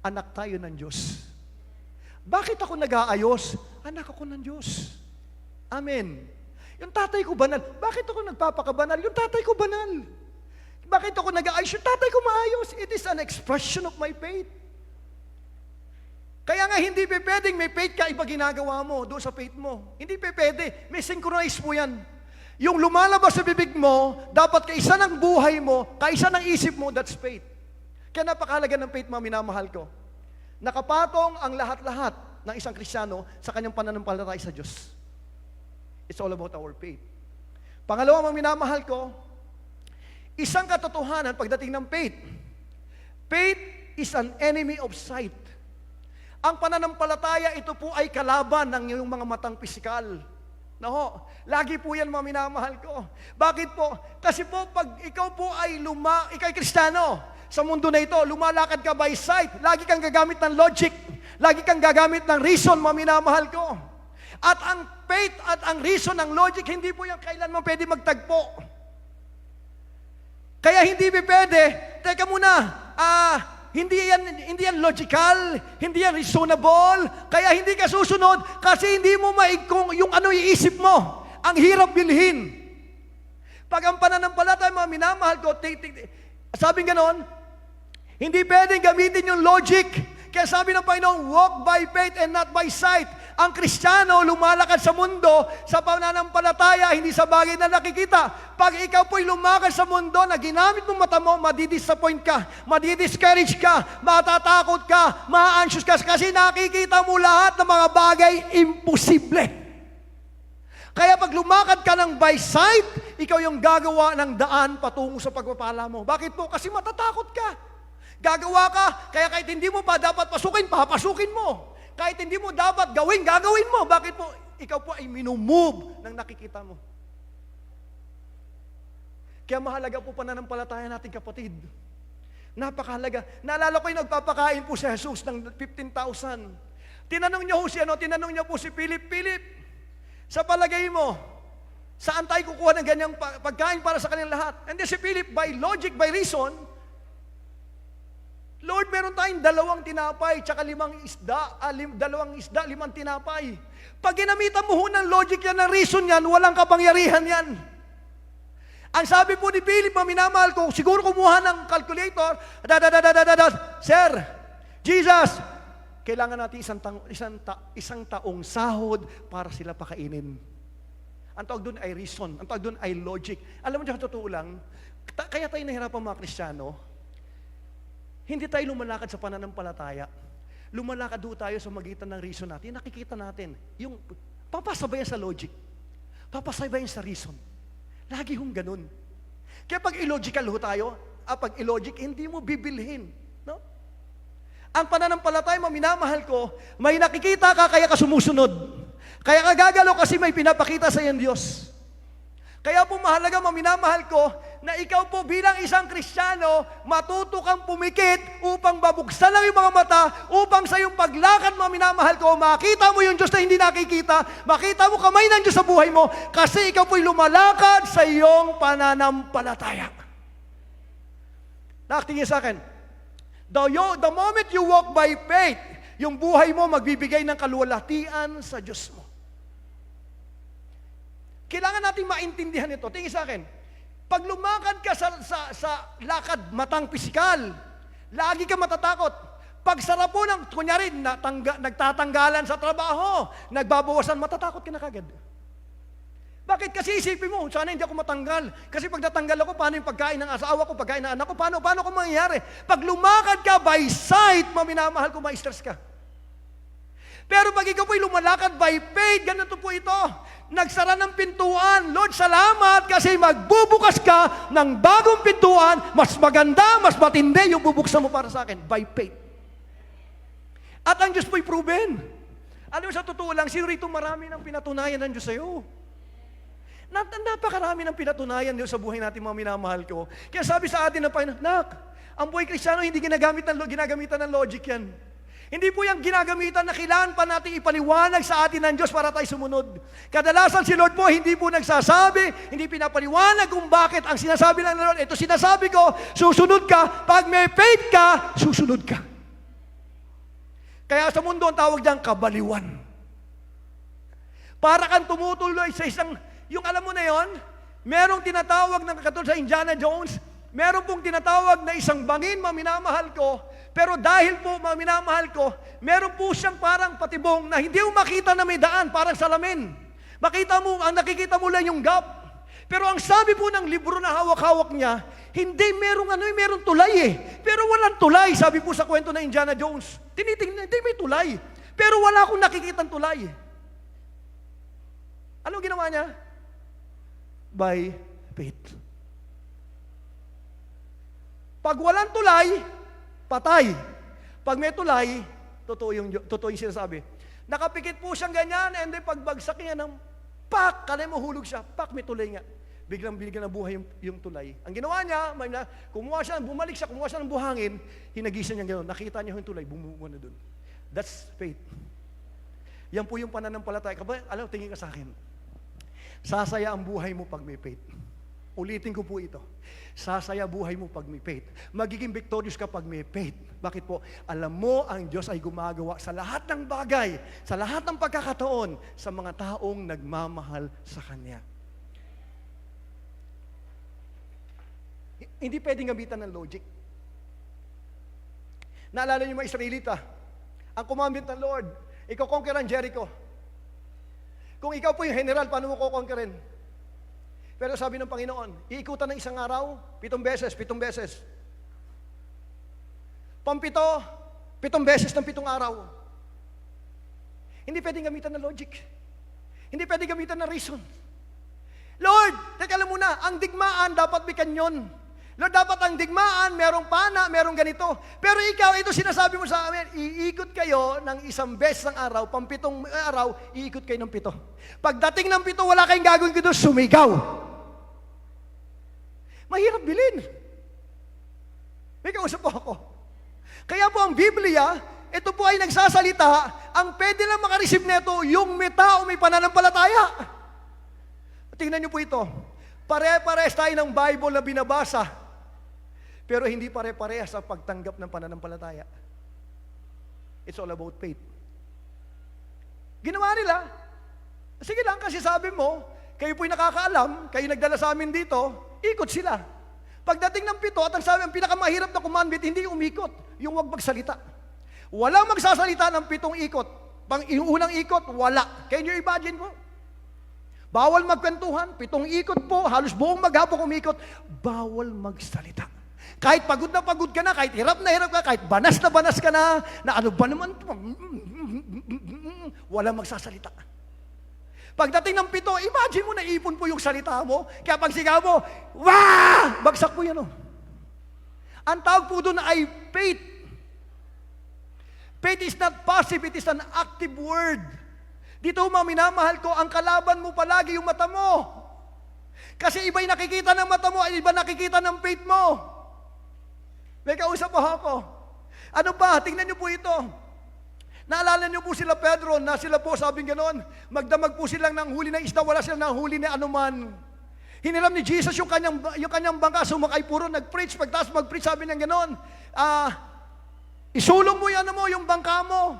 anak tayo ng Diyos. Bakit ako nag-aayos? Anak ako ng Diyos. Amen. Yung tatay ko banal. Bakit ako nagpapakabanal? Yung tatay ko banal. Bakit ako nag-aayos? Yung tatay ko maayos. It is an expression of my faith. Kaya nga hindi pwedeng may faith ka, iba ginagawa mo doon sa faith mo. Hindi pwede. May synchronize mo yan. Yung lumalabas sa bibig mo, dapat kaisa ng buhay mo, kaisa ng isip mo, that's faith. Kaya napakahalaga ng faith, mga minamahal ko. Nakapatong ang lahat-lahat ng isang Kristiyano sa kanyang pananampalataya sa Diyos. It's all about our faith. Pangalawa, mga minamahal ko, isang katotohanan pagdating ng faith. Faith is an enemy of sight. Ang pananampalataya, ito po ay kalaban ng iyong mga matang pisikal. No, lagi po yan, mga minamahal ko. Bakit po? Kasi po, pag ikaw po ay ikaw ay Kristiyano, sa mundo na ito, lumalakad ka by sight, lagi kang gagamit ng logic, lagi kang gagamit ng reason, mga minamahal ko. At ang faith at ang reason ng logic, hindi po yan kailanman pwede magtagpo. Kaya hindi pwede, teka muna, hindi yan logical, hindi yan reasonable, kaya hindi ka susunod kasi hindi mo maigkong yung iisip mo. Ang hirap bilhin. Pag ang pananampalataya, mga minamahal ko, sabing ganon, hindi pwedeng gamitin yung logic. Kaya sabi ng Panginoon, walk by faith and not by sight. Ang Kristiyano, lumalakad sa mundo sa pananampalataya, hindi sa bagay na nakikita. Pag ikaw po'y lumakad sa mundo na ginamit mong mata mo, madidisappoint ka, madidiscourage ka, matatakot ka, ma-anxious ka, kasi nakikita mo lahat ng mga bagay imposible. Kaya pag lumakad ka ng by sight, ikaw yung gagawa ng daan patungo sa pagpapala mo. Bakit po? Kasi matatakot ka. Gagawa ka, kaya kahit hindi mo pa dapat pasukin, papasukin mo. Kahit hindi mo dapat gawin, gagawin mo. Bakit po? Ikaw po ay minumove ng nakikita mo. Kaya mahalaga po pananampalataya natin, kapatid. Napakahalaga. Naalala ko yung nagpapakain po si Jesus ng 15,000. Tinanong niya po si Philip, sa palagay mo, saan tayo kukuha ng ganyang pagkain para sa kanilang lahat? And then si Philip, by logic, by reason, Lord, meron tayong 2 tinapay, tsaka 5 isda, 2 isda, 5 tinapay. Pag ginamitan mo ng logic yan, ng reason yan, walang kapangyarihan yan. Ang sabi po ni Philip, minamahal ko, siguro kumuha ng calculator, Sir, Jesus, kailangan natin isang taong sahod para sila pakainin. Ang tawag doon ay reason, ang tawag doon ay logic. Alam mo dyan, totoo lang, kaya tayo nahirapan mga Kristiyano, hindi tayo lumalakad sa pananampalataya. Lumalakad doon tayo sa magitan ng reason natin. Nakikita natin, yung papasabayan sa logic, papasabayan sa reason. Lagi hong ganun. Kaya pag illogical ho tayo, pag illogic, hindi mo bibilhin. No? Ang pananampalataya, minamahal ko, may nakikita ka, kaya ka sumusunod. Kaya ka gagalaw kasi may pinapakita sa iyong Diyos. Kaya po mahalaga, minamahal ko, na ikaw po bilang isang Kristiyano, matuto kang pumikit upang babuksan ang iyong mga mata, upang sa iyong paglakad, minamahal ko, makita mo yung Diyos na hindi nakikita, makita mo kamay ng Diyos sa buhay mo, kasi ikaw po'y lumalakad sa iyong pananampalataya. Nakatingin sa akin, the moment you walk by faith, yung buhay mo magbibigay ng kaluwalhatian sa Diyos mo. Kailangan natin maintindihan ito. Tingin sa akin, pag lumakad ka sa lakad, matang pisikal, lagi ka matatakot. Pag sarap po ng, kunyari, nagtatanggalan sa trabaho, nagbabawasan, matatakot ka na kagad. Bakit? Kasi isipin mo, sana hindi ako matanggal. Kasi pag natanggal ako, paano yung pagkain ng asawa ko, pagkain ng anak ko, paano ko mangyayari? Pag lumakad ka by sight, maminamahal ko, ma-stress ka. Pero pag ikaw po'y lumalakad by faith, ganito po ito, nagsara ng pintuan. Lord, salamat kasi magbubukas ka ng bagong pintuan, mas maganda, mas matindi yung bubuksan mo para sa akin, by faith. At ang Diyos po'y proven. Alam mo, sa totoo lang, si rito marami ng pinatunayan ng Diyos sa'yo. Napakarami ng pinatunayan Diyos sa buhay natin, mga minamahal ko. Kaya sabi sa atin ng Panginoon, Nak, ang buhay Kristiyano hindi ginagamitan ng logic yan. Hindi po yung ginagamitan na kailangan pa natin ipaliwanag sa atin ng Diyos para tayo sumunod. Kadalasan si Lord po hindi po nagsasabi, hindi pinapaliwanag kung bakit. Ang sinasabi lang ng Lord, ito sinasabi ko, susunod ka. Pag may faith ka, susunod ka. Kaya sa mundo ang tawag dyan, kabaliwan. Para kang tumutuloy sa isang, yung alam mo na yon, merong tinatawag ng katulad sa Indiana Jones, meron pong tinatawag na isang bangin, maminamahal ko, pero dahil po maminamahal ko, meron po siyang parang patibong na hindi mo makita na may daan, parang salamin. Makita mo, ang nakikita mo lang yung gap. Pero ang sabi po ng libro na hawak-hawak niya, hindi merong tulay eh. Pero walang tulay, sabi po sa kwento ng Indiana Jones. Tinitingnan, hindi may tulay. Pero wala akong nakikitang tulay. Ano ginawa niya? By faith. Pag walang tulay, patay. Pag may tulay, totoo yung sinasabi. Nakapikit po siyang ganyan, and then pagbagsak niya ng pak, kalay mo hulog siya, pak, may tulay nga. Biglang na buhay yung tulay. Ang ginawa niya, bumalik siya, kumuha siya ng buhangin, hinagisa niya gano'n, nakita niya yung tulay, bumuha na doon. That's faith. Yan po yung pananampalataya. Alam, tingin ka sa akin. Sasaya ang buhay mo pag may faith. Ulitin ko po ito. Sasaya buhay mo pag may faith. Magiging victorious ka pag may faith. Bakit po? Alam mo, ang Diyos ay gumagawa sa lahat ng bagay, sa lahat ng pagkakataon, sa mga taong nagmamahal sa Kanya. Hindi pwedeng gamitan ng logic. Naalala niyo mga Israelita, ang commandment ng Lord, ikaw conquer ang Jericho. Kung ikaw po yung general, paano mo kukonquerin? Pero sabi ng Panginoon, iikutan ng isang araw, 7 beses. Pampito, 7 beses ng 7 araw. Hindi pwedeng gamitan ng logic. Hindi pwedeng gamitan ng reason. Lord, teka lang muna, ang digmaan dapat may kanyon. Lord, dapat ang digmaan, merong pana, merong ganito. Pero ikaw, ito sinasabi mo sa amin, iikot kayo ng 1 beses ng araw, 7 araw, iikot kayo ng 7. Pagdating ng 7, wala kayong gagawin ko, sumigaw. Mahirap bilhin. May kausap po ako. Kaya po ang Biblia, ito po ay nagsasalita, ang pwede lang makareceive nito, yung may tao may pananampalataya. Tingnan niyo po ito. Pare-pares tayo ng Bible na binabasa, pero hindi pare-parehas sa pagtanggap ng pananampalataya. It's all about faith. Ginawa nila, sige lang kasi sabi mo, kayo po'y nakakaalam, kayo nagdala sa amin dito, ikot sila. Pagdating ng 7, at ang sabi, ang pinakamahirap na commandment, hindi umikot, yung wag magsalita. Walang magsasalita ng 7 ikot. Yung unang ikot, wala. Can you imagine po? Bawal magkwentuhan, 7 ikot po, halos buong maghapon umikot, bawal magsalita. Kahit pagod na pagod ka na, kahit hirap ka, kahit banas ka na ano ba naman, walang magsasalita. Pagdating ng 7, imagine mo na ipon po yung salita mo, kaya pag sigaw mo, wah! Bagsak po yan. Ang tawag po doon ay faith. Faith is not passive, it is an active word. Dito mga minamahal ko, ang kalaban mo palagi yung mata mo. Kasi iba'y nakikita ng mata mo, iba nakikita ng faith mo. May kausap po ako. Ano ba? Tingnan niyo po ito. Naalala niyo po sila Pedro na sila po sabing ganoon, magdamag po silang ng huli ng isda, wala silang ng huli na anuman. Hiniram ni Jesus yung kanyang bangka, sumakay puro, nag-preach, pagtaas mag-preach, sabi niya ganoon, isulong mo yung bangka mo,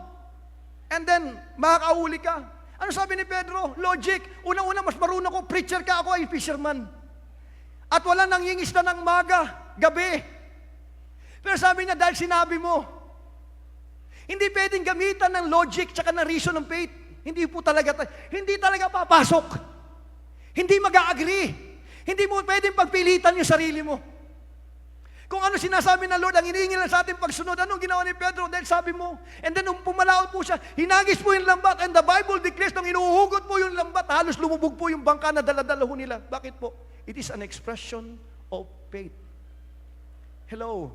and then makakahuli ka. Ano sabi ni Pedro? Logic. Una-una, mas marunong ko, preacher ka, ako ay fisherman. At wala nangingisda ng maga, gabi. Pero sabi niya, dahil sinabi mo, hindi pwedeng gamitan ng logic tsaka ng reason ng faith. Hindi talaga papasok. Hindi mag-a-agree. Hindi mo pwedeng pagpilitan yung sarili mo. Kung ano sinasabi ng Lord, ang hinihingi lang sa ating pagsunod, anong ginawa ni Pedro? Dahil sabi mo, and then nung pumalaot po siya, hinagis po yung lambat, and the Bible declares, nung inuhugot po yung lambat, halos lumubog po yung bangka na daladala ho nila. Bakit po? It is an expression of faith. Hello.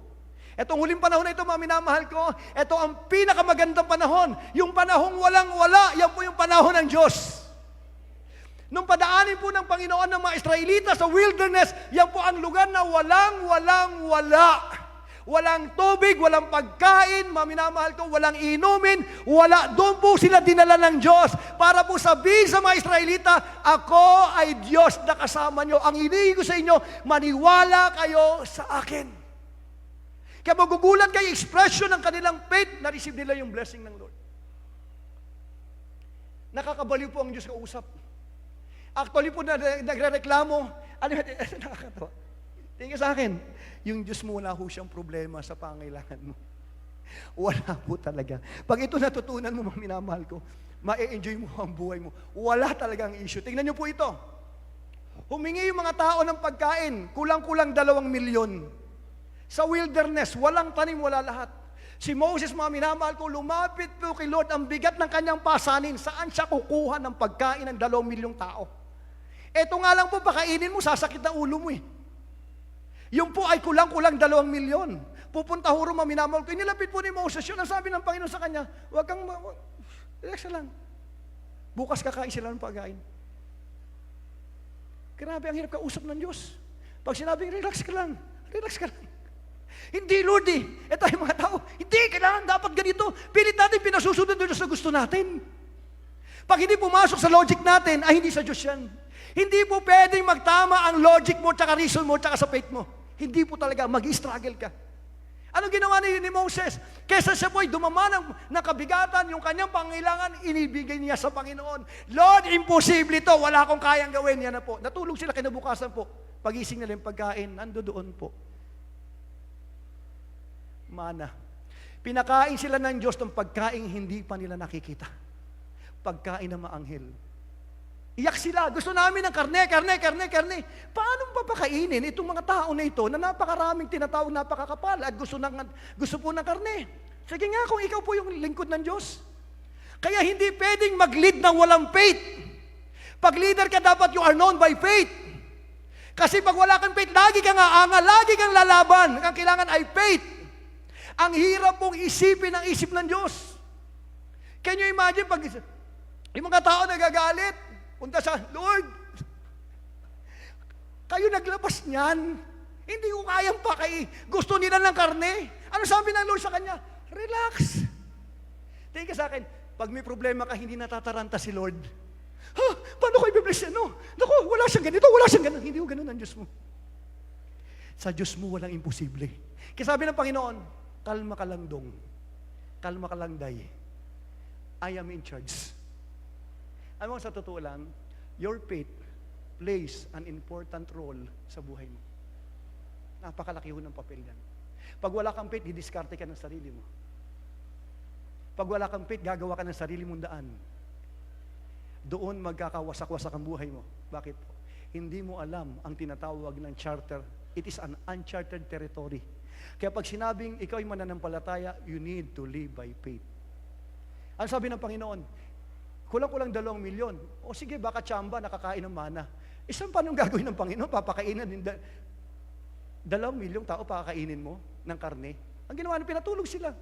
Etong huling panahon na ito, mga minamahal ko, ito ang pinakamagandang panahon. Yung panahong walang-wala, yan po yung panahon ng Diyos. Nung padaanin po ng Panginoon ng mga Israelita sa wilderness, yan po ang lugar na walang-wala. Walang tubig, walang pagkain, mga minamahal ko, walang inumin, wala. Doon po sila dinala ng Diyos para po sabihin sa mga Israelita, ako ay Diyos na kasama nyo. Ang hinihingi ko sa inyo, maniwala kayo sa akin. Kaya magugulat kayo, expression ng kanilang faith, na-receive nila yung blessing ng Lord. Nakakabaliw po ang Diyos kausap. Actually po, nagre-reklamo. Ano yun? Nakakatawa. Tingin sa akin, yung Diyos mo, wala ho siyang problema sa pangailangan mo. Wala po talaga. Pag ito natutunan mo, mga minamahal ko, ma-enjoy mo ang buhay mo. Wala talagang issue. Tingnan niyo po ito. Humingi yung mga tao ng pagkain, kulang-kulang 2 milyon. Sa wilderness, walang tanim, wala lahat. Si Moses, mga minamahal ko, lumapit po kay Lord, ang bigat ng kanyang pasanin, saan siya kukuha ng pagkain ng 2 milyong tao? Eto nga lang po, pakainin mo, sasakit na ulo mo eh. Yung po ay kulang-kulang 2 milyon. Pupunta huro, mga minamahal ko, inilapit po ni Moses yun, ang sabi ng Panginoon sa kanya, relax lang. Bukas kakain sila ng pagkain. Grabe, ang hirap kausap ng Diyos. Pag sinabing, relax ka lang. Hindi, Lord eh. Ito yung mga tao, hindi, kailangan dapat ganito. Pilit natin, pinasusunod ng Diyos na gusto natin. Pag hindi pumasok sa logic natin, ay hindi sa Diyos yan. Hindi po pwedeng magtama ang logic mo, tsaka reason mo, tsaka sa faith mo. Hindi po talaga, mag-struggle ka. Ano ginawa ni Moses? Kesa siya po ay dumama ng kabigatan, yung kanyang pangailangan, inibigay niya sa Panginoon. Lord, imposible ito, wala akong kayang gawin. Yan na po. Natulog sila kinabukasan po. Pagising nila yung pagkain, nando doon po. Mana. Pinakain sila ng Diyos ng pagkain hindi pa nila nakikita. Pagkain ng maanghel. Iyak sila, gusto namin ng karne. Paano papakainin itong mga tao na ito na napakaraming tinatawag napakakapal at gusto po ng karne? Sige nga kung ikaw po yung lingkod ng Diyos. Kaya hindi pwedeng mag-lead ng walang faith. Pag leader ka, dapat you are known by faith. Kasi pag wala kang faith, lagi kang aangal, lagi kang lalaban. Ang kailangan ay faith. Ang hirap pong isipin ang isip ng Diyos. Can you imagine pag yung mga tao nagagalit, punta sa Lord, kayo naglabas niyan. Hindi ko kayang pakay. Gusto nila ng karne. Ano sabi ng Lord sa kanya? Relax. Tingin ka sa akin, pag may problema ka, hindi natataranta si Lord. Paano ko i-bless yan? No? Naku, wala siyang ganito, wala siyang ganito. Hindi ko ganun ang Diyos mo. Sa Diyos mo, walang imposible. Kaya sabi ng Panginoon, kalma ka lang dong. Kalma ka lang day. I am in charge. Alam mo, sa totoo lang, your faith plays an important role sa buhay mo. Napakalaki ho ng papel yan. Pag wala kang faith, didiskarte ka ng sarili mo. Pag wala kang faith, gagawa ka ng sarili mong daan. Doon magkakawasak-wasak ang buhay mo. Bakit? Hindi mo alam ang tinatawag ng charter. It is an uncharted territory. Kaya pag sinabing ikaw ay mananampalataya, you need to live by faith. Ano sabi ng Panginoon? Kulang-kulang 2 milyon. O sige, baka tsamba, nakakain ng mana. Isang paano gagawin ng Panginoon? Papakainin din 2 milyong tao, pakakainin mo ng karne. Ang ginawa nila, pinatulog sila.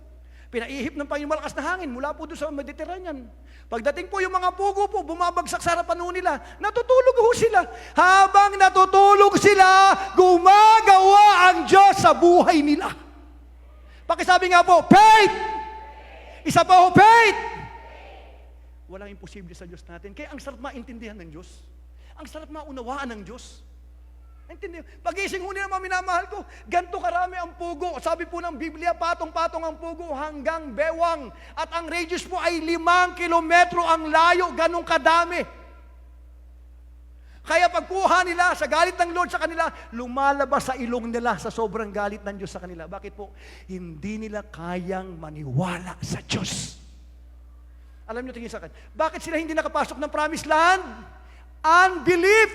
Pinaihip ng Panginoon malakas na hangin mula po doon sa Mediterranean. Pagdating po yung mga pugo po, bumabagsak sa harapan nila, natutulog ho sila. Habang natutulog sila, gumagawa ang Diyos sa buhay nila. Pakisabi nga po, faith! Isa pa ho, faith! Walang imposible sa Diyos natin. Kaya ang sarap maintindihan ng Diyos. Ang sarap maunawaan ng Diyos. Naintindihan? Pag-ising ho nila, mga minamahal ko, ganito karami ang pugo. Sabi po ng Biblia, patong-patong ang pugo hanggang bewang. At ang radius po ay 5 kilometro ang layo, ganong kadami. Kaya pagkuha nila sa galit ng Lord sa kanila, lumalabas sa ilong nila sa sobrang galit ng Diyos sa kanila. Bakit po? Hindi nila kayang maniwala sa Diyos. Alam niyo, tingin sa akin, bakit sila hindi nakapasok ng promised land? Unbelief.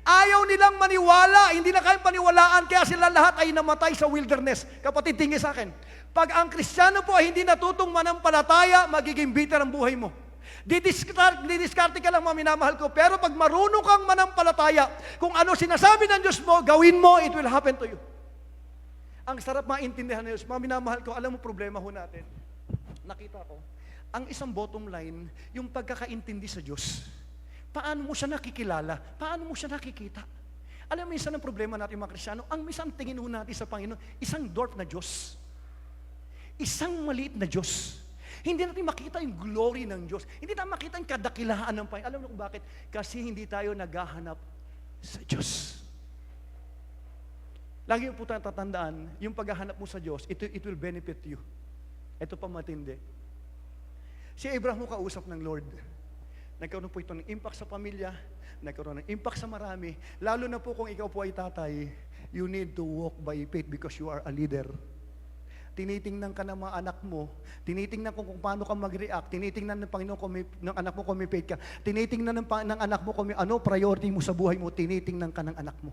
Ayaw nilang maniwala, hindi na kayang paniwalaan, kaya sila lahat ay namatay sa wilderness. Kapatid, tingin sa akin, pag ang Kristiyano po ay hindi natutong manampalataya, magiging bitter ang buhay mo. Didiskarte ka lang, mga minamahal ko, pero pag marunong kang manampalataya, kung ano sinasabi ng Diyos mo, gawin mo, it will happen to you. Ang sarap maintindihan ng Diyos. Mga minamahal ko, alam mo problema ho natin. Nakita ko, ang isang bottom line, yung pagkakaintindi sa Diyos. Paano mo siya nakikilala? Paano mo siya nakikita? Alam mo, isa ng problema natin mga Kristiyano, ang isang tingin ho natin sa Panginoon, isang dwarf na Diyos. Isang maliit na Diyos. Hindi natin makita yung glory ng Diyos. Hindi natin makita yung kadakilahan ng Panginoon. Alam mo kung bakit? Kasi hindi tayo naghahanap sa Diyos. Lagi po tayong tatandaan, yung paghahanap mo sa Diyos, it will benefit you. Ito pa matindi. Si Abraham mo kausap ng Lord. Nagkaroon po ito ng impact sa pamilya, nagkaroon ng impact sa marami, lalo na po kung ikaw po ay tatay, you need to walk by faith because you are a leader. Tinitingnan ka ng mga anak mo, tinitingnan kung paano ka mag-react, tinitingnan ng Panginoon kung ng anak mo kung may faith ka, tinitingnan ng anak mo kung ano priority mo sa buhay mo, tinitingnan ka ng anak mo.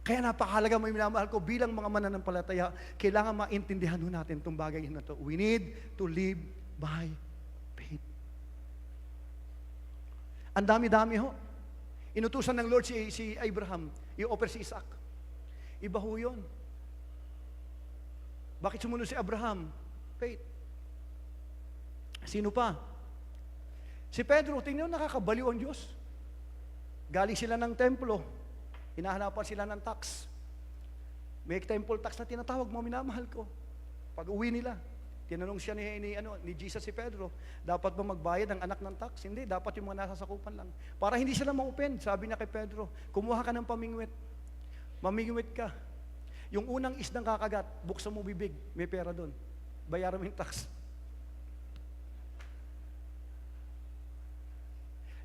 Kaya napakahalaga mo yung minamahal ko, bilang mga mananampalataya, kailangan maintindihan natin itong bagay na ito. We need to live by faith. Ang dami-dami ho. Inutusan ng Lord si Abraham, i-offer si Isaac. Iba ho yun. Bakit sumunod si Abraham? Faith. Sino pa? Si Pedro, tingnan mo, nakakabaliw ang Diyos. Galing sila ng templo, hinahanapan sila ng tax. May temple tax na tinatawag, mga minamahal ko. Pag uwi nila, tinanong siya ni Jesus si Pedro, dapat ba magbayad ang anak ng tax? Hindi, dapat yung mga nasasakupan lang. Para hindi sila ma-open, sabi niya kay Pedro, kumuha ka ng pamingwit. Mamingwit ka. Yung unang isdang kakagat, buksan mo bibig, may pera doon. Bayaran mo yung tax.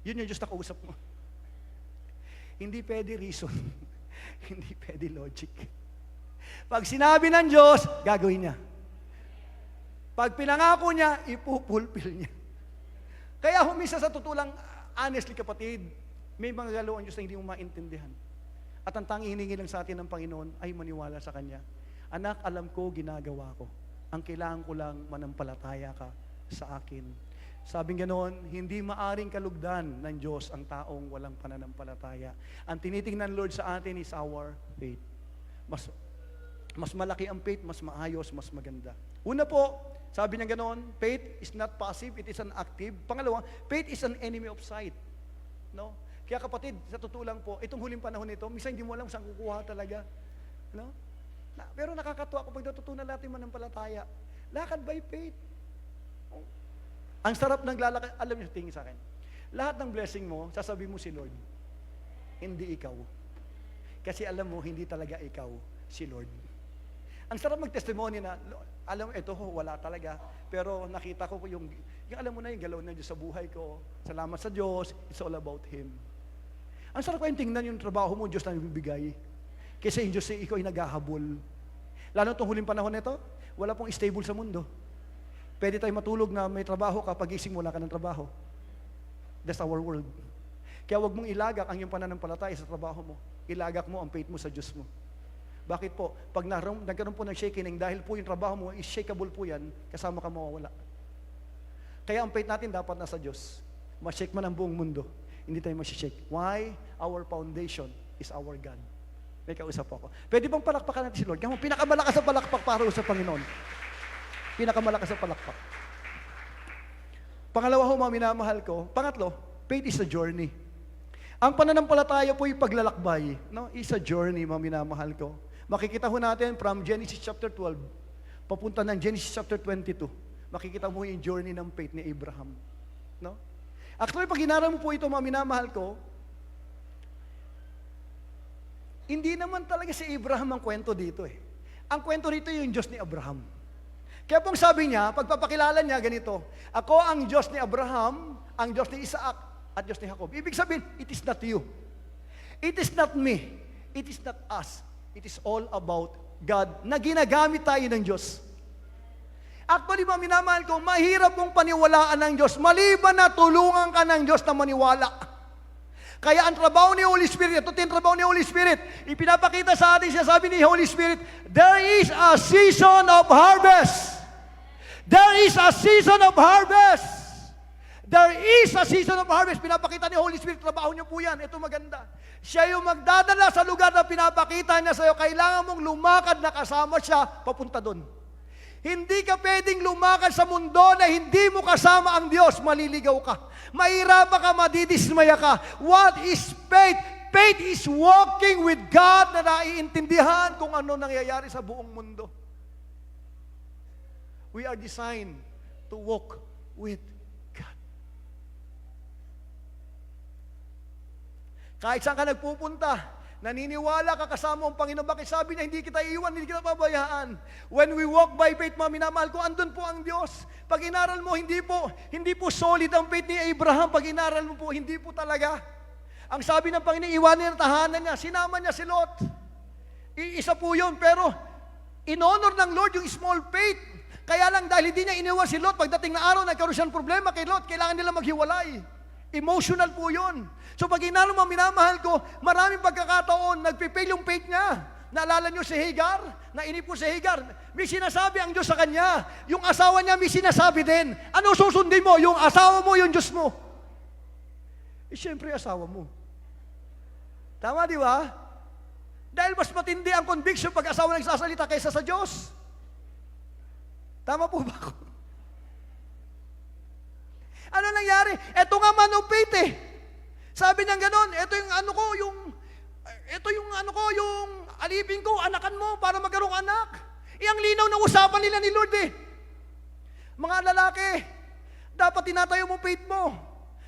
Yun yung Diyos na kausap mo. Hindi pwede reason. Hindi pwede logic. Pag sinabi ng Diyos, gagawin niya. Pag pinangako niya, ipupulpil niya. Kaya humisa sa tutulang, honestly kapatid, may mga galaw ang Diyos na hindi mo maintindihan. At ang tanging hiningi lang sa atin ng Panginoon ay maniwala sa Kanya. Anak, alam ko, ginagawa ko. Ang kailangan ko lang, manampalataya ka sa akin. Sabing ganoon, hindi maaring kalugdan ng Diyos ang taong walang pananampalataya. Ang tinitingnan Lord sa atin is our faith. Mas malaki ang faith, mas maayos, mas maganda. Una po, sabi niya ganoon, faith is not passive, it is an active. Pangalawa, faith is an enemy of sight. No? Kaya kapatid, sa totoo lang po, itong huling panahon nito, minsan hindi mo alam saan kukuha talaga. No? Pero nakakatuwa kapag natutunan natin manampalataya. Lakad by faith. Oh. Ang sarap ng lalakad, alam niyo, tingin sa akin. Lahat ng blessing mo, sasabihin mo si Lord. Hindi ikaw. Kasi alam mo, hindi talaga ikaw, si Lord. Ang sarap mag-testimony na, alam mo, ito wala talaga. Pero nakita ko yung alam mo na yung galaw na Diyos sa buhay ko. Salamat sa Diyos, it's all about Him. Ang sarap kayong tingnan yung trabaho mo, Diyos na ibibigay. Kasi yung Diyos ikaw ay naghahabol. Lalo itong huling panahon nito, wala pong stable sa mundo. Pwede tayo matulog na may trabaho ka, pag-ising wala ka ng trabaho. That's our world. Kaya wag mong ilagak ang iyong pananampalataya sa trabaho mo. Ilagak mo ang faith mo sa Diyos mo. Bakit po? Pag nagkaroon po ng shaking, dahil po yung trabaho mo is shakeable po yan, kasama ka mawawala. Kaya ang faith natin dapat nasa Diyos. Ma-shake man ang buong mundo. Hindi tayo ma-shake. Why? Our foundation is our God. May kausap po ako. Pwede bang palakpakan natin si Lord? Kaya pinakamalakas sa palakpak para sa Panginoon. Pinakamalakas sa palakpak. Pangalawa ho, mga minamahal ko. Pangatlo, faith is a journey. Ang pananampalataya po yung paglalakbay. No? Is a journey, mga minamahal ko. Makikita ho natin from Genesis chapter 12, papunta ng Genesis chapter 22. Makikita mo yung journey ng faith ni Abraham. No? Actually, pag hinarap mo po ito, mga minamahal ko, Hindi naman talaga si Abraham ang kwento dito eh. Ang kwento rito yung Diyos ni Abraham. Kaya pong sabi niya, pagpapakilala niya ganito, ako ang Diyos ni Abraham, ang Diyos ni Isaac, at Diyos ni Jacob. Ibig sabihin, it is not you. It is not me. It is not us. It is all about God na ginagamit tayo ng Diyos. Actually, minamahal ko, mahirap mong paniwalaan ng Diyos, maliban na tulungan ka ng Diyos na maniwala. Kaya ang trabaho ni Holy Spirit, ito yung trabaho ni Holy Spirit, ipinapakita sa atin siya, sabi ni Holy Spirit, there is a season of harvest. There is a season of harvest. There is a season of harvest. Pinapakita ni Holy Spirit, trabaho niyo po yan. Ito maganda. Siya yung magdadala sa lugar na pinapakita niya sa iyo. Kailangan mong lumakad na kasama siya papunta doon. Hindi ka pwedeng lumakad sa mundo na hindi mo kasama ang Diyos. Maliligaw ka. Mahirapan ka, madidismaya ka. What is faith? Faith is walking with God na naiintindihan kung ano nangyayari sa buong mundo. We are designed to walk with God. Kahit saan ka nagpupunta, naniniwala ka kasama ang Panginoon. Bakit sabi niya, hindi kita iiwan, hindi kita pabayaan. When we walk by faith, mga minamahal ko, andun po ang Diyos. Pag inaral mo, hindi po solid ang faith ni Abraham. Pag inaral mo po, hindi po talaga. Ang sabi ng Panginoon, iwanin ang tahanan niya. Sinama niya si Lot. Isa po yun, pero in-honor ng Lord yung small faith. Kaya lang dahil hindi niya iniwan si Lot, pagdating na araw, nagkaroon siyang problema kay Lot, kailangan nila maghiwalay. Emotional po yun. So pag inalo mo, minamahal ko, maraming pagkakataon, nagpipail yung faith niya. Naalala niyo si Hagar? Nainip po si Hagar. May sinasabi ang Diyos sa kanya. Yung asawa niya may sinasabi din. Ano susundin mo? Yung asawa mo, yung Diyos mo. Eh, siyempre asawa mo. Tama, di ba? Dahil mas matindi ang conviction pag asawa nagsasalita kaysa sa Diyos. Tama po ba ako? Ano nangyari? Ito nga man of faith eh. Sabi niya gano'n, ito yung alipin ko, anakan mo para magkaroong anak. Ang linaw ng usapan nila ni Lord eh. Mga lalaki, dapat tinatayo mo faith mo.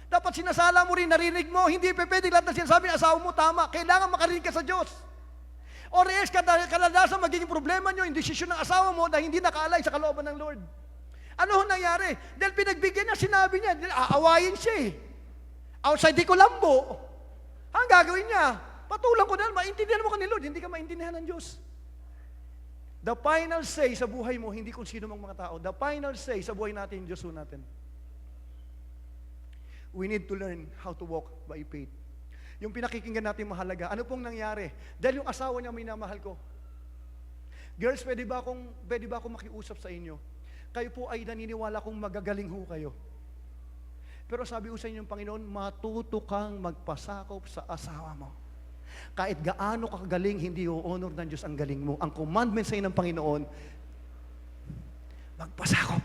Dapat sinasala mo rin, narinig mo. Hindi pwede lahat na sinasabi ng asawa mo, tama. Kailangan makarinig ka sa Diyos. Or else, kadalasan magiging problema nyo, yung desisyon ng asawa mo na hindi nakaalay sa kalooban ng Lord. Ano nangyari? Dahil pinagbigyan niya, sinabi niya, aawayin siya eh. Outside di Colombo. Ang gagawin niya, patulang ko na, maintindihan mo ka ni Lord, hindi ka maintindihan ng Diyos. The final say sa buhay mo, hindi kung sino mang mga tao. The final say sa buhay natin, Diyos natin. We need to learn how to walk by faith. Yung pinakikinggan natin mahalaga, ano pong nangyari? Dahil yung asawa niya, minamahal ko. Girls, pwede ba akong makiusap sa inyo? Kayo po ay naniniwala kong magagaling ho kayo. Pero sabi ko sa inyo ng Panginoon, matuto kang magpasakop sa asawa mo. Kahit gaano kagaling, hindi ho-honor ng Diyos ang galing mo. Ang commandment sa inyo ng Panginoon, magpasakop.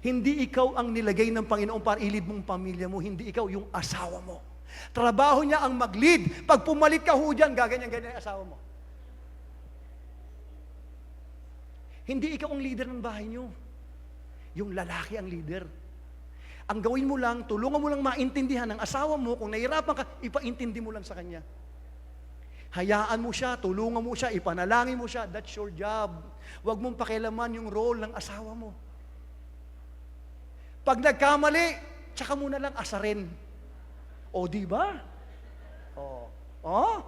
Hindi ikaw ang nilagay ng Panginoon para ilid mong pamilya mo, hindi ikaw yung asawa mo. Trabaho niya ang mag-lead. Pag pumalit ka ho dyan, gaganyan-ganyan ang asawa mo. Hindi ikaw ang leader ng bahay niyo. Yung lalaki ang leader. Ang gawin mo lang, tulungan mo lang maintindihan ng asawa mo. Kung nahirapan ka, ipaintindi mo lang sa kanya. Hayaan mo siya, tulungan mo siya, ipanalangin mo siya. That's your job. Huwag mong pakialaman yung role ng asawa mo. Pag nagkamali, tsaka mo na lang asarin. O, di ba? O?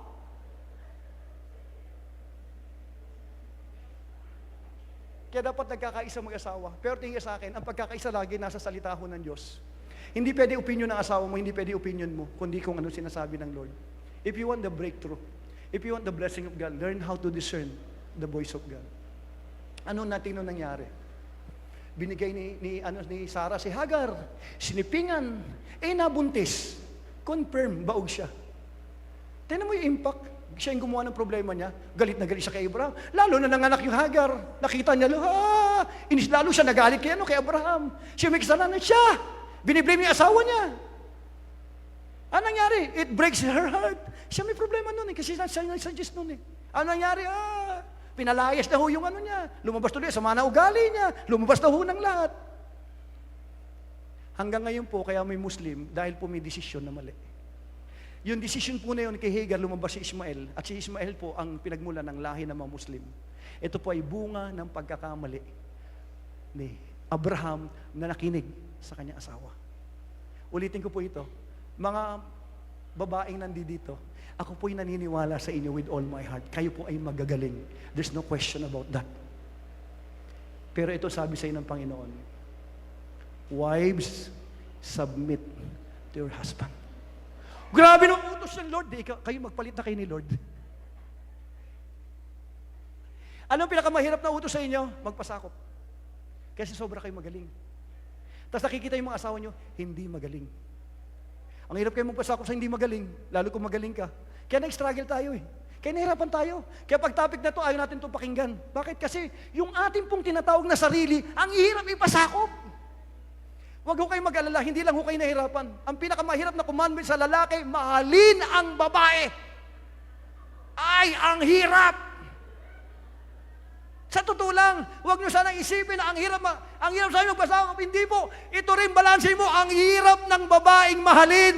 Kaya dapat nagkakaisa mag-asawa. Pero tingin sa akin, ang pagkakaisa lagi nasa salita ho ng Diyos. Hindi pwede opinion ng asawa mo, hindi pwede opinion mo, kundi kung ano sinasabi ng Lord. If you want the breakthrough, if you want the blessing of God, learn how to discern the voice of God. Ano natin nung nangyari? Binigay ni Sarah si Hagar, sinipingan, nabuntis. Confirm, baog siya. Tingnan mo yung impact. Siya yung gumawa ng problema niya. Galit na galit siya kay Abraham. Lalo na nanganak yung Hagar. Nakita niya, lalo siya nagalit kay Abraham. Siya may kasalanan siya. Biniblame yung asawa niya. Ano nangyari? It breaks her heart. Siya may problema nun kasi siya nag-suggest nun eh. Ano nangyari? Pinalayas na ho yung ano niya. Lumabas tuloy, sama na ugali niya. Lumabas na ho ng lahat. Hanggang ngayon po, kaya may Muslim, dahil po may desisyon na mali. Yung decision po na yun kay Hagar, lumabas si Ismael. At si Ismael po ang pinagmula ng lahi ng mga Muslim. Ito po ay bunga ng pagkakamali ni Abraham na nakinig sa kanyang asawa. Ulitin ko po ito. Mga babaeng nandito, ako po'y naniniwala sa inyo with all my heart. Kayo po ay magagaling. There's no question about that. Pero ito sabi sa inyo ng Panginoon, wives, submit to your husband. Grabe ng utos ng Lord. Kayo magpalit na kayo ni Lord. Anong pinakamahirap na utos sa inyo? Magpasakop. Kasi sobra kayo magaling. Tapos nakikita yung mga asawa nyo, hindi magaling. Ang hirap kayo magpasakop sa hindi magaling, lalo kung magaling ka. Kaya nag-struggle tayo eh. Kaya nahirapan tayo. Kaya pag topic na to, ayaw natin itong pakinggan. Bakit? Kasi yung ating pong tinatawag na sarili, ang hirap ipasakop. Huwag ho kayo mag-alala, hindi lang ho kayo nahirapan. Ang pinakamahirap na commandment sa lalaki, mahalin ang babae. Ay, ang hirap! Sa totoo lang, huwag nyo sanang isipin na ang hirap sa inyo magpasakop. Hindi po. Ito rin, balansin mo, ang hirap ng babaeng mahalin.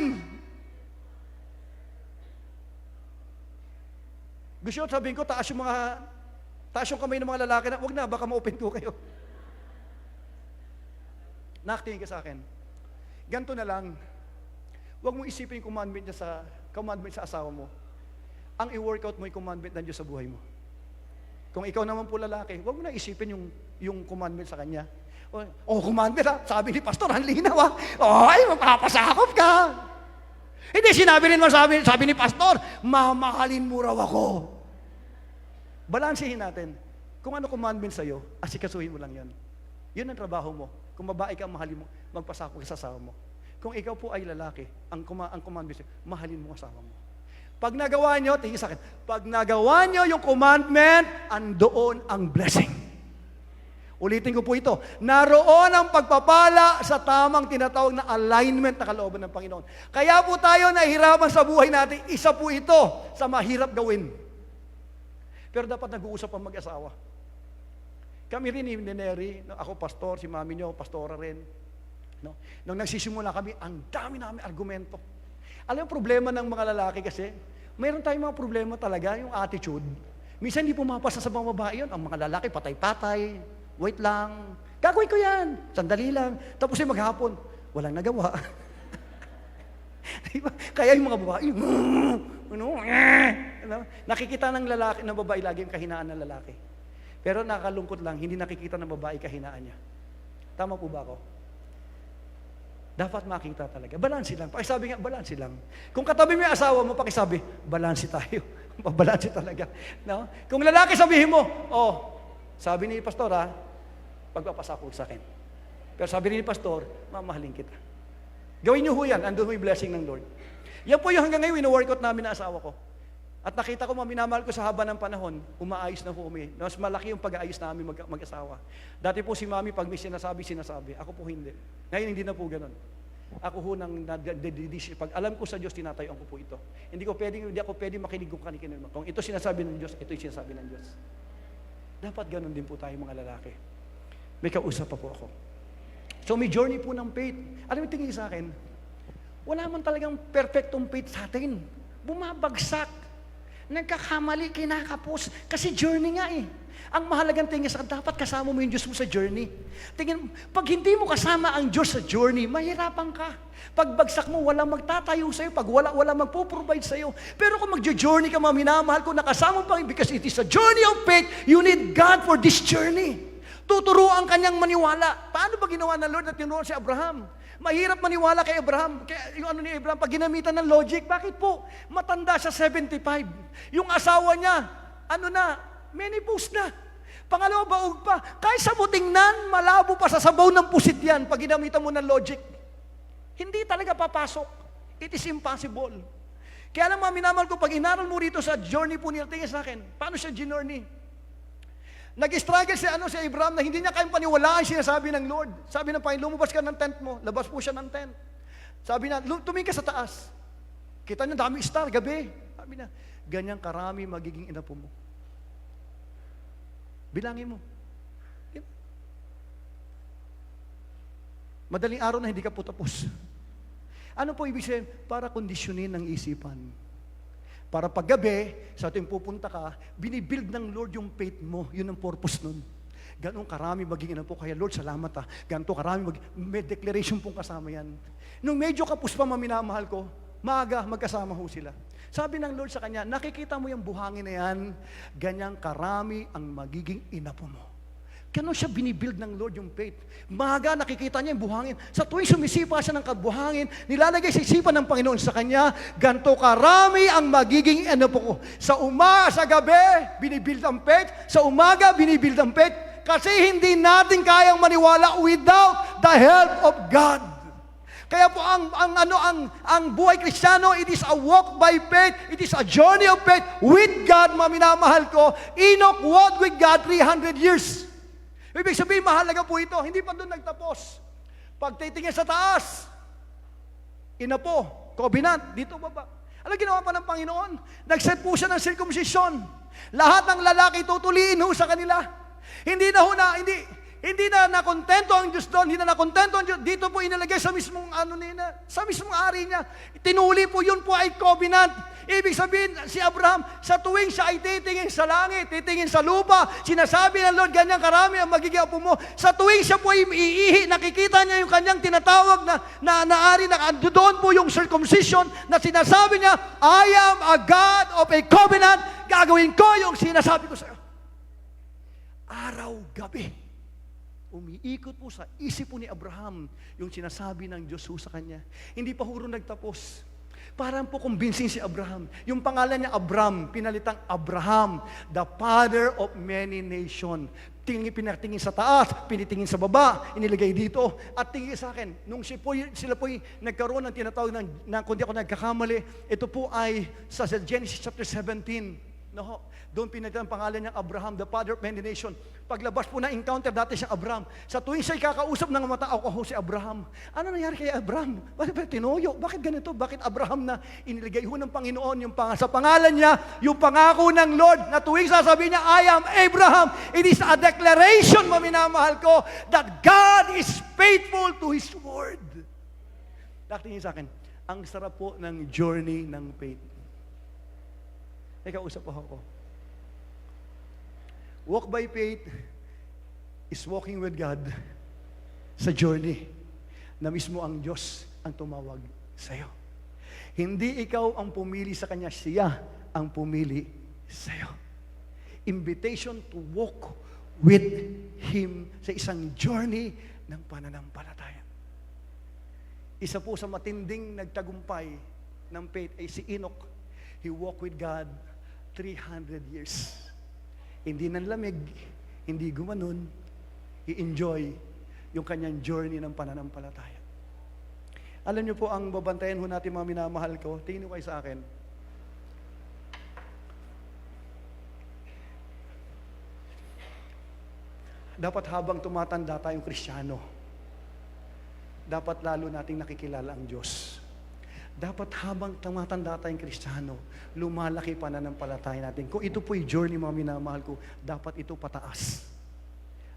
Gusto nyo sabihin ko, taas yung kamay ng mga lalaki na, huwag na, baka ma-open ko kayo. Nakatingin ka sa akin. Ganto na lang, huwag mong isipin yung commandment sa asawa mo. Ang i-workout mo yung commandment ng Diyos sa buhay mo. Kung ikaw naman po lalaki, huwag mo na isipin yung commandment sa kanya. Commandment ha? Sabi ni Pastor, ang linaw ha? Ay, mapapasakop ka. Hindi, sabi ni Pastor, mamahalin mo raw ako. Balansihin natin. Kung ano commandment sa'yo, asikasuhin mo lang yan. Yun ang trabaho mo. Kung babae ka, mahalin mo, magpasakop ka sa asawa mo. Kung ikaw po ay lalaki, ang commandment sa'yo, mahalin mo ang asawa mo. Pag nagawa nyo, tingin sa akin, pag nagawa nyo yung commandment, andoon ang blessing. Ulitin ko po ito, naroon ang pagpapala sa tamang tinatawag na alignment na kalooban ng Panginoon. Kaya po tayo nahihirapan sa buhay natin, isa po ito sa mahirap gawin. Pero dapat nag-uusap ang mag-asawa. Kami rin ni Neri, ako pastor, si mami nyo, pastora rin. No? Nung nagsisimula kami, ang dami namin argumento. Alam yung problema ng mga lalaki kasi, mayroon tayong mga problema talaga, yung attitude. Minsan hindi pumapasa sa mga babae yun. Ang mga lalaki, patay-patay, wait lang, gagawin ko yan, sandali lang. Tapos yung maghapon, walang nagawa. Diba? Kaya yung mga babae, nakikita ng lalaki, ng babae lagi yung kahinaan ng lalaki. Pero nakakalungkot lang, hindi nakikita ng babae kahinaan niya. Tama po ba ako? Dapat makita talaga. Balansi lang. Pakisabi nga, balansi lang. Kung katabi mo yung asawa mo, pakisabi, balansi tayo. Balansi talaga. No? Kung lalaki sabihin mo, sabi ni Pastor pagpapasakop sa akin. Pero sabi ni Pastor, mamahalin kita. Gawin niyo ho yan, andun ho yung blessing ng Lord. Yan po yung hanggang ngayon, wino-workout namin na asawa ko. At nakita ko, minamahal ko sa haba ng panahon, umaayos na po kami. Mas malaki yung pag-aayos namin mag-asawa. Dati po si Mami, pag may sinasabi. Ako po hindi. Ngayon, hindi na po ganun. Ako ho nang pag alam ko sa Diyos, tinatayuan ko po ito. Hindi ako pwedeng makinig kung kanikin. Kung ito sinasabi ng Diyos, ito yung sinasabi ng Diyos. Dapat ganun din po tayo mga lalaki. May kausap pa po ako. So may journey po ng faith. Alam mo, tingin sa akin, wala man talagang perfectong faith sa atin. Bumabagsak. Nagkakamali, kinakapos. Kasi journey nga eh. Ang mahalagang tingin sa dapat kasama mo yung Diyos mo sa journey. Tingin, pag hindi mo kasama ang Diyos sa journey, mahirapan ka. Pag bagsak mo, walang magtatayo sa'yo. Pag wala magpo-provide sa'yo. Pero kung mag-journey ka, minamahal ko, nakasama mo pa, because it is a journey of faith, you need God for this journey. Tuturuan kanyang maniwala. Paano ba ginawa ng Lord at tinuruan si Abraham? Mahirap maniwala kay Abraham. Kaya yung ni Abraham, pag ginamitan ng logic, bakit po? Matanda siya, 75. Yung asawa niya, menopause na. Pangalawa, baog pa. Kahit sa tingnan, malabo pa sa sabaw ng pusit yan pag ginamitan mo ng logic. Hindi talaga papasok. It is impossible. Kaya lang minamahal ko, pag inaral mo rito sa journey po niya, tingin sa akin, paano siya journey? Nag-struggle si Abraham na hindi niya kayang paniwalaan sinasabi ng Lord. Sabi ng Panginoon, lumabas ka ng tent mo. Labas po siya ng tent. Sabi na, tumingin ka sa taas. Kita niya, dami star, gabi. Sabi na, ganyang karami magiging inapo mo. Bilangin mo. Madaling araw na hindi ka po tapos. Ano po ibig sabihin? Para kondisyonin ang isipan. Para paggabi, sa ating pupunta ka, binibuild ng Lord yung faith mo. Yun ang purpose nun. Ganong karami maging po. Kaya Lord, salamat Ganito karami may declaration pong kasama yan. Nung medyo kapos pa maminamahal ko, maaga magkasama ho sila. Sabi ng Lord sa kanya, nakikita mo yung buhangin na yan, ganyang karami ang magiging inapo mo. Ganon siya binibuild ng Lord yung faith. Maaga nakikita niya yung buhangin. Sa tuwing sumisipa siya ng kabuhangin, nilalagay sa isipan ng Panginoon sa kanya, ganito karami ang magiging ano po ko. Sa gabi, binibuild ang faith. Sa umaga, binibuild ang faith. Kasi hindi natin kayang maniwala without the help of God. Kaya po ang buhay Kristiyano, it is a walk by faith. It is a journey of faith with God. Maminamahal ko, Enoch walked with God 300 years. Ibig sabihin, mahalaga po ito. Hindi pa doon nagtapos. Pag titingin sa taas, inapo, covenant, dito baba. Alam ginawa pa ng Panginoon? Nag-set po siya ng circumcision. Lahat ng lalaki tutuliin ho sa kanila. Hindi na nakontento ang Diyos doon, hindi na nakontento ang Diyos. Dito po inilagay sa mismong sa mismong ari niya. Tinuli po, yun po ay covenant. Ibig sabihin, si Abraham, sa tuwing siya ay titingin sa langit, titingin sa lupa, sinasabi ng Lord, ganyan karami ang magiging apo mo. Sa tuwing siya po ay iihi, nakikita niya yung kanyang tinatawag na ari, na doon po yung circumcision, na sinasabi niya, I am a God of a covenant, gagawin ko yung sinasabi ko sa iyo. Araw-gabi, umiikot po sa isip po ni Abraham yung sinasabi ng Diyos sa kanya. Hindi pa huro nagtapos. Parang po convincing si Abraham. Yung pangalan niya Abram, pinalitang Abraham, the father of many nations. Pinatingin sa taas, pinitingin sa baba, inilagay dito. At tingin sa akin, nung sila po nagkaroon ng tinatawag kung di ako nagkakamali, ito po ay sa Genesis chapter 17. No, doon pinalitan ang pangalan niya Abraham, the father of many nations. Paglabas po na encounter dati siyang Abraham. Sa tuwing siya'y kakausap ng matao ko si Abraham. Ano nangyari kay Abraham? Bakit tinuyo? Bakit ganito? Bakit Abraham na inilagay ho ng Panginoon sa pangalan niya, yung pangako ng Lord na tuwing sasabihin niya, I am Abraham. It is a declaration, maminamahal ko, that God is faithful to His word. Tingin sa akin, ang sarap po ng journey ng faith. Kausap po ako. Walk by faith is walking with God sa journey na mismo ang Diyos ang tumawag sa iyo. Hindi ikaw ang pumili sa Kanya, siya ang pumili sa iyo. Invitation to walk with Him sa isang journey ng pananampalataya. Isa po sa matinding nagtagumpay ng faith ay si Enoch. He walked with God 300 years. Hindi nanlamig, hindi gumanon, i-enjoy yung kanyang journey ng pananampalataya. Alam niyo po, ang babantayan ho natin mga minamahal ko, tingin niyo kayo sa akin. Dapat habang tumatanda tayong Kristiyano, dapat lalo nating nakikilala ang Diyos. Dapat habang tumatanda tayong Kristiyano, lumalaki pananampalataya natin. Kung ito po'y journey, mga minamahal ko, dapat ito pataas.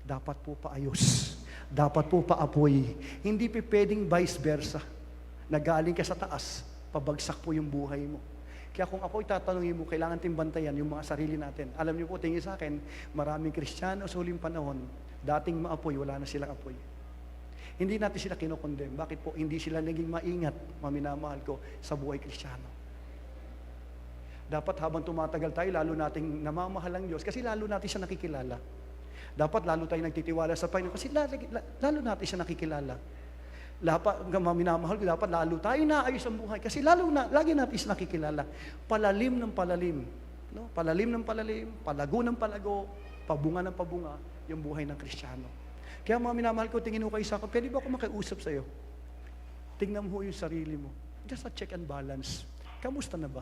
Dapat po paayos. Dapat po paapoy. Hindi pa pwedeng vice versa. Nagaling ka sa taas, pabagsak po yung buhay mo. Kaya kung ako'y tatanungin mo, kailangan tayong bantayan yung mga sarili natin. Alam niyo po, tingin sa akin, maraming Kristiyano sa huling panahon, dating maapoy, wala na silang apoy. Hindi natin sila kinokondem. Bakit po? Hindi sila naging maingat, maminamahal ko, sa buhay Kristiyano. Dapat habang tumatagal tayo, lalo nating namamahal ang Diyos, kasi lalo natin siya nakikilala. Dapat lalo tayo nagtitiwala sa Panginoon, kasi lalo natin siya nakikilala. Maminamahal ko, dapat lalo tayo naayos ang buhay, kasi lagi natin siya nakikilala. Palalim ng palalim. No? Palalim ng palalim, palago ng palago, pabunga ng pabunga, yung buhay ng Kristiyano. Kaya mga minamahal ko, tingin mo kayo sa akin, pwede ba ako makiusap sa iyo? Tingnan mo yung sarili mo. Just a check and balance. Kamusta na ba?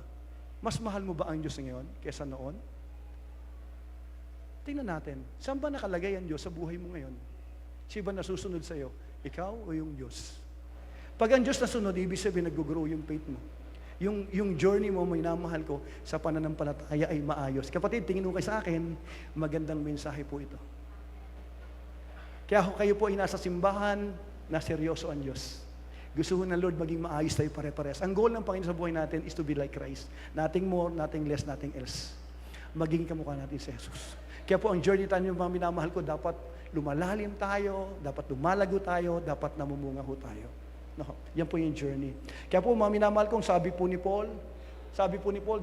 Mas mahal mo ba ang Diyos ngayon kaysa noon? Tingnan natin. Saan ba nakalagay ang Diyos sa buhay mo ngayon? Siya ba nasusunod sa iyo? Ikaw o yung Diyos? Pag ang Diyos nasunod, ibig sabihin nag-grow yung faith mo. Yung journey mo, minamahal ko, sa pananampalataya ay maayos. Kapatid, tingin mo kayo sa akin, magandang mensahe po ito. Kaya kayo po ay nasa simbahan na seryoso ang Diyos. Gusto ho ng Lord maging maayos tayo pare-pares. Ang goal ng Panginoon sa buhay natin is to be like Christ. Nothing more, nothing less, nothing else. Maging kamukha natin si Jesus. Kaya po ang journey tayo ng mga minamahal ko, dapat lumalalim tayo, dapat lumalago tayo, dapat namumunga ho tayo. No, yan po yung journey. Kaya po mga minamahal kong sabi po ni Paul,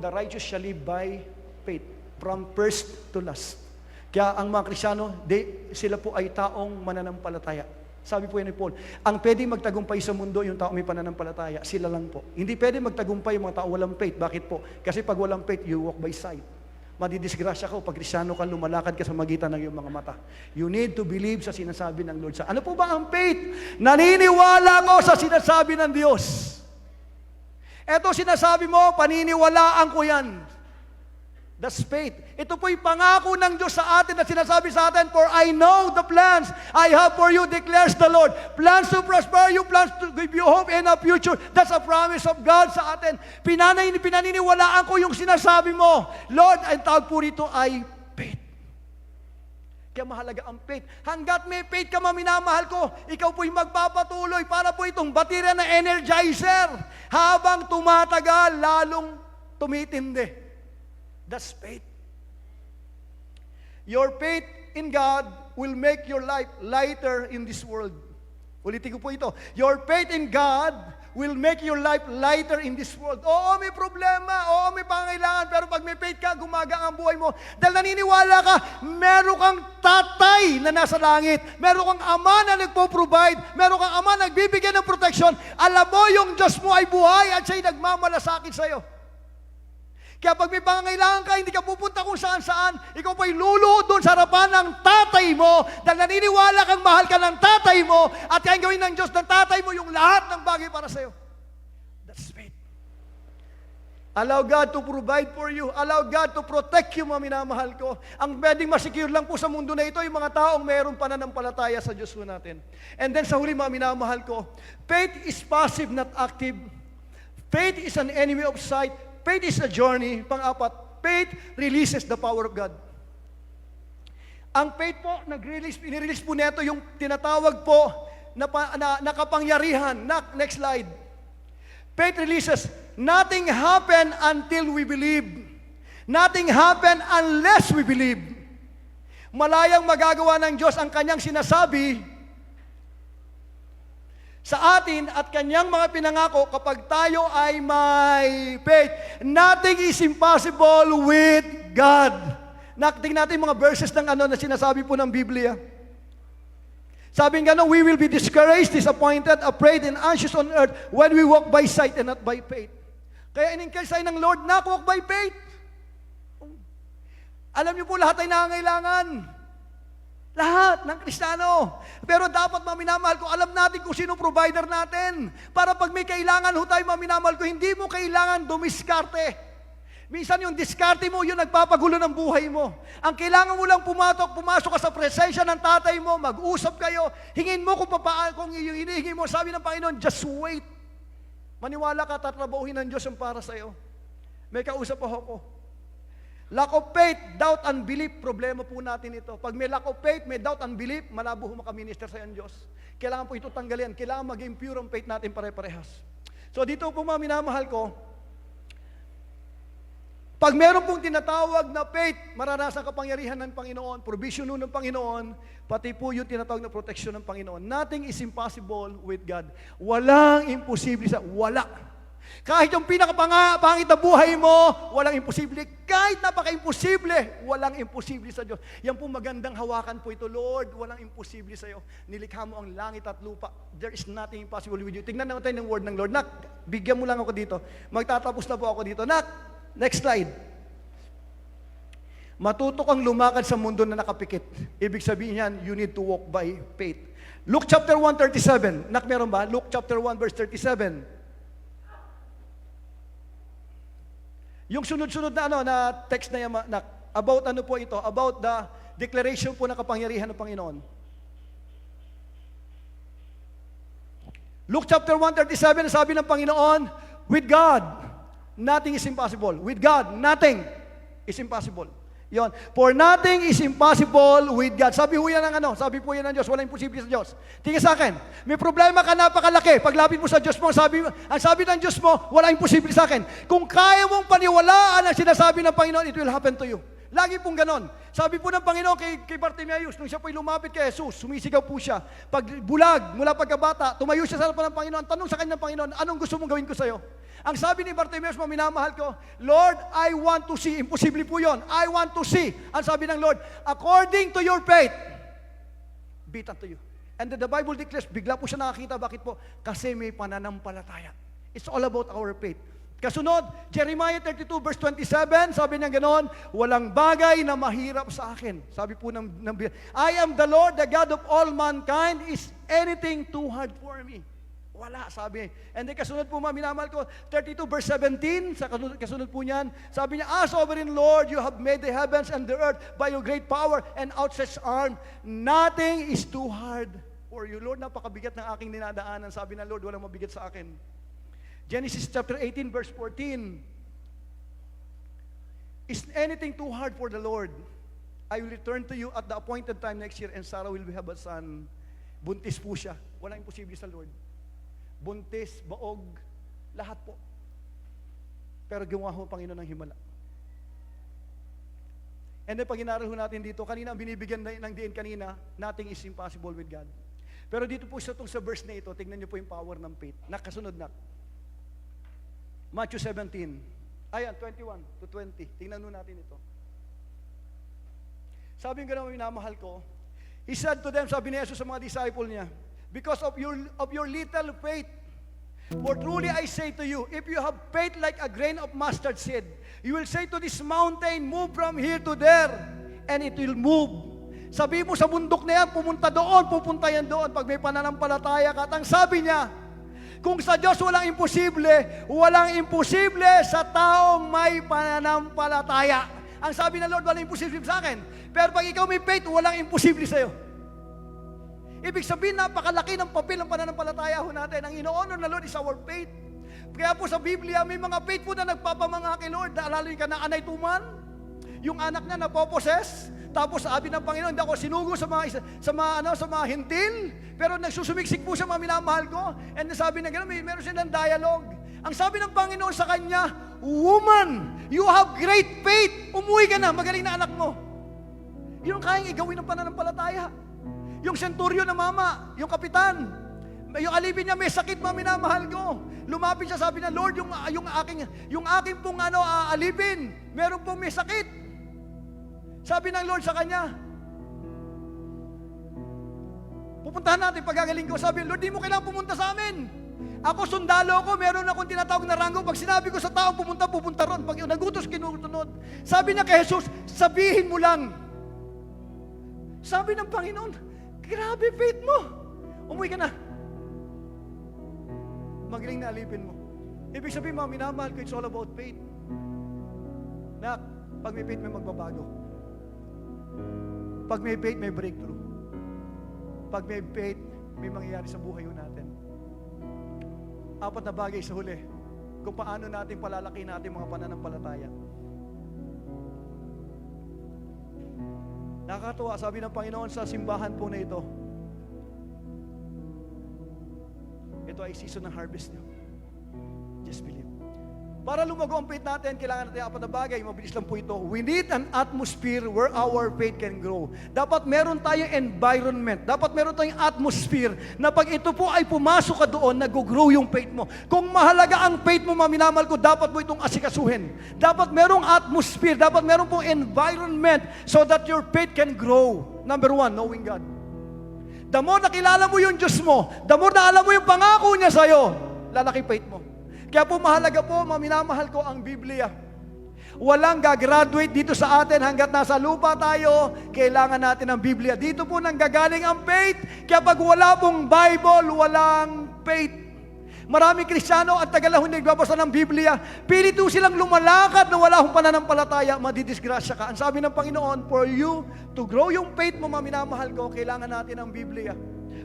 the righteous shall live by faith, from first to last. Kaya ang mga Kristiyano, sila po ay taong mananampalataya. Sabi po yan ni Paul, ang pwedeng magtagumpay sa mundo, yung tao may pananampalataya, sila lang po. Hindi pwedeng magtagumpay yung mga tao walang faith. Bakit po? Kasi pag walang faith, you walk by sight. Madidisgrasya ka pag Kristiyano ka, lumalakad ka sa magitan ng iyong mga mata. You need to believe sa sinasabi ng Lord. Ano po ba ang faith? Naniniwala ko sa sinasabi ng Diyos. Eto sinasabi mo, paniniwalaan ko yan. That's faith. Ito po'y pangako ng Diyos sa atin na sinasabi sa atin, for I know the plans I have for you, declares the Lord. Plans to prosper you, plans to give you hope and a future. That's a promise of God sa atin. Pinaniniwalaan ko yung sinasabi mo. Lord, ang tawag po rito ay faith. Kaya mahalaga ang faith. Hanggat may faith ka, minamahal ko, ikaw po'y magpapatuloy para po itong baterya na energizer. Habang tumatagal, lalong tumitindi. That's faith. Your faith in God will make your life lighter in this world. Ulitin ko po ito. Your faith in God will make your life lighter in this world. Oo, may problema. Oo, may pangailangan. Pero pag may faith ka, gumagaan ang buhay mo. Dahil naniniwala ka, meron kang tatay na nasa langit. Meron kang ama na nagpo-provide. Meron kang ama na nagbibigay ng protection. Alam mo, yung Diyos mo ay buhay at siya'y nagmamalasakit sa'yo. Kaya pag may pangangailangan ka, hindi ka pupunta kung saan-saan, ikaw pa'y luluhod doon sa harapan ng tatay mo, dahil naniniwala kang mahal ka ng tatay mo, at kaya gawin ng Diyos ng tatay mo yung lahat ng bagay para sa'yo. That's faith. Allow God to provide for you. Allow God to protect you, mga minamahal ko. Ang pwedeng masecure lang po sa mundo na ito, yung mga taong mayroong pananampalataya sa Diyos po natin. And then sa huli, mga minamahal ko, faith is passive, not active. Faith is an enemy of sight. Faith is a journey. Pang-apat, faith releases the power of God. Ang faith po, inirelease po neto yung tinatawag po na kapangyarihan. Next slide. Faith releases. Nothing happen until we believe. Nothing happen unless we believe. Malayang magagawa ng Diyos ang kanyang sinasabi sa atin at kanyang mga pinangako kapag tayo ay may faith. Nothing is impossible with God. Tingnan natin mga verses ng na sinasabi po ng Biblia. Sabi nga, we will be discouraged, disappointed, afraid, and anxious on earth when we walk by sight and not by faith. Kaya in-encourage tayo ng Lord na walk by faith. Alam niyo po, lahat ay nangangailangan. Lahat ng Kristiyano. Pero dapat, minamahal ko, alam natin kung sino provider natin. Para pag may kailangan ho tayo, minamahal ko, hindi mo kailangan dumiskarte. Minsan yung diskarte mo, yun nagpapagulo ng buhay mo. Ang kailangan mo lang pumasok ka sa presensya ng tatay mo, mag-usap kayo, hingin mo kung yung hinihingi mo, sabi ng Panginoon, just wait. Maniwala ka, tatrabahuhin ng Diyos yung para sa'yo. May kausap ako. Lack of faith, doubt, unbelief, problema po natin ito. Pag may lack of faith, may doubt, unbelief, malabo ho makaminister sa Diyos. Kailangan po ito tanggalin. Kailangan maging pure ang faith natin pare-parehas. So dito po mga minamahal ko, pag meron pong tinatawag na faith, maranasan kapangyarihan ng Panginoon, provision ng Panginoon, pati po yung tinatawag na protection ng Panginoon. Nothing is impossible with God. Walang imposible wala. Kahit yung pinakapangit na buhay mo, walang imposible. Kahit napaka-imposible, walang imposible sa Diyos. Yan po magandang hawakan po ito, Lord, walang imposible sa iyo. Nilikha mo ang langit at lupa. There is nothing impossible with you. Tingnan natin ng word ng Lord. Nak, bigyan mo lang ako dito. Magtatapos na po ako dito. Nak, next slide. Matuto kang lumakad sa mundo na nakapikit. Ibig sabihin yan, you need to walk by faith. Luke chapter 1:37. Nak, meron ba? Luke chapter 1 verse 37. Yung sunod-sunod na text na yan, about ano po ito? About the declaration po ng kapangyarihan ng Panginoon. Luke chapter 1:37, sabi ng Panginoon, with God, nothing is impossible. With God, nothing is impossible. Yon. For nothing is impossible with God. Sabi po yan ng Diyos, walang imposible sa Diyos. Tingin sa akin, may problema ka napakalaki. Paglapit mo sa Diyos mo, ang sabi ng Diyos mo, walang imposible sa akin. Kung kaya mong paniwalaan ang sinasabi ng Panginoon, it will happen to you. Lagi pong ganon. Sabi po ng Panginoon kay Bartimeus, nung siya po'y lumapit kay Jesus, sumisigaw po siya. Pag bulag, mula pagkabata, tumayo siya sa harapan ng Panginoon, tanong sa kanya ng Panginoon, anong gusto mong gawin ko sa'yo? Ang sabi ni Bartimeus, minamahal ko, Lord, I want to see. Imposible po yun. I want to see. Ang sabi ng Lord, according to your faith, be it unto you. And then the Bible declares, bigla po siya nakakita. Bakit po? Kasi may pananampalataya. It's all about our faith. Kasunod, Jeremiah 32 verse 27, sabi niya ganoon, walang bagay na mahirap sa akin. Sabi po I am the Lord, the God of all mankind. Is anything too hard for me? Wala, sabi. And then kasunod po, minamahal ko, 32 verse 17, sa kasunod po niyan, sabi niya, sovereign Lord, you have made the heavens and the earth by your great power and outstretched arm. Nothing is too hard for you. Lord, napakabigat ng aking dinadaanan. Sabi ng Lord, walang mabigat sa akin. Genesis chapter 18 verse 14. Is anything too hard for the Lord? I will return to you at the appointed time next year and Sarah will have a son. Buntis po siya. Walang imposible sa Lord. Buntis, baog, lahat po. Pero gumawa ho Panginoon ng himala. And then pag inaral ho natin dito, kanina ang binibigyan ng diin kanina, nothing is impossible with God. Pero dito po sa verse na ito, tingnan niyo po yung power ng faith. Nakasunod na. Matthew 17. Ayan, 21 to 20. Tingnan nun natin ito. Sabi ng ganun, minamahal ko, He said to them, sabi ni Jesus sa mga disciple niya, because of your little faith, for truly I say to you, if you have faith like a grain of mustard seed, you will say to this mountain, move from here to there, and it will move. Sabi mo sa bundok na yan, pumunta doon, pupunta yan doon, pag may pananampalataya ka. At ang sabi niya, kung sa Diyos walang imposible sa taong may pananampalataya. Ang sabi ng Lord, walang imposible sa akin. Pero pag ikaw may faith, walang imposible sa'yo. Ibig sabihin, napakalaki ng papel ng pananampalataya ho natin. Ang ino-honor na Lord is our faith. Kaya po sa Biblia, may mga faith po na nagpapamanga kay Lord. Naalala yung kananay tuman, yung anak niya napoposes. Tapos sabi ng Panginoon, hindi ako sinugo sa mga hintil, pero nagsusumiksik po siya, mga minamahal ko. And sabi na gano'n, meron silang dialogue. Ang sabi ng Panginoon sa kanya, woman, you have great faith. Umuwi ka na, magaling na anak mo. Yun ang kayang igawin ng pananampalataya. Yung senturyo na mama, yung kapitan, yung alipin niya may sakit, mga minamahal ko. Lumapit siya, sabi na, Lord, yung aking pong alipin, meron pong may sakit. Sabi ng Lord sa kanya, pupuntahan natin pagkagaling ko. Sabi, Lord, di mo kailangan pumunta sa amin. Ako, sundalo ko, meron akong tinatawag na ranggo. Pag sinabi ko sa tao, pupunta ron. Pag nagutos, kinutunod. Sabi niya kay Jesus, sabihin mo lang. Sabi ng Panginoon, grabe faith mo. Umuwi ka na. Magaling na alipin mo. Ibig sabihin mo, minamahal ko, it's all about faith. Na, pag may faith, may magbabago. Pag may faith, may breakthrough. Pag may faith, may mangyayari sa buhay natin. 4 na bagay sa huli, kung paano natin palalaki natin mga pananampalataya. Nakakatuwa, sabi ng Panginoon sa simbahan po na ito, ito ay season ng harvest niyo. Just believe. Para lumago ang faith natin, kailangan natin 4 na bagay. Mabilis lang po ito. We need an atmosphere where our faith can grow. Dapat meron tayong environment. Dapat meron tayong atmosphere na pag ito po ay pumasok ka doon, nag-grow yung faith mo. Kung mahalaga ang faith mo, maminamal ko, dapat mo itong asikasuhin. Dapat merong atmosphere. Dapat meron pong environment so that your faith can grow. Number 1, knowing God. The more nakilala mo yung Diyos mo, the more na alam mo yung pangako niya sa'yo, lalaki faith mo. Kaya po mahalaga po, minamahal ko ang Biblia. Walang gagraduate dito sa atin hanggat nasa lupa tayo, kailangan natin ang Biblia. Dito po nanggagaling ang faith. Kaya pag wala pong Bible, walang faith. Maraming Kristiyano at tagal na hindi nagbabasa ng Biblia, pilit po silang lumalakad na wala akong pananampalataya, madidisgrasya ka. Ang sabi ng Panginoon, for you to grow yung faith mo, minamahal ko, kailangan natin ang Biblia.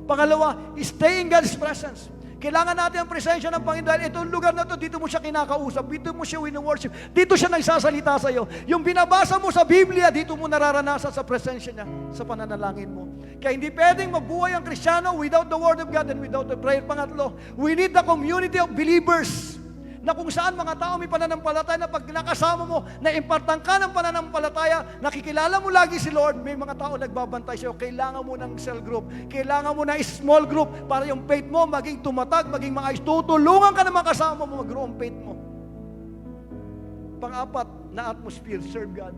Pangalawa, stay in God's presence. Kailangan natin ang presensya ng Panginoon dahil itong lugar na to, dito mo siya kinakausap, dito mo siya wino-worship, dito siya nagsasalita sa iyo. Yung binabasa mo sa Biblia, dito mo nararanasan sa presensya niya, sa pananalangin mo. Kaya hindi pwedeng mabuhay ang Kristiyano without the Word of God and without the prayer. Pangatlo, we need the community of believers na kung saan mga tao may pananampalataya na pag nakasama mo, na impartan ka ng pananampalataya, nakikilala mo lagi si Lord, may mga tao nagbabantay sa'yo. Kailangan mo ng cell group, kailangan mo ng small group para yung faith mo maging tumatag, maging maayos. Tutulungan ka ng mga kasama mo mag-grow ang faith mo. Pang-apat na atmosphere, serve God.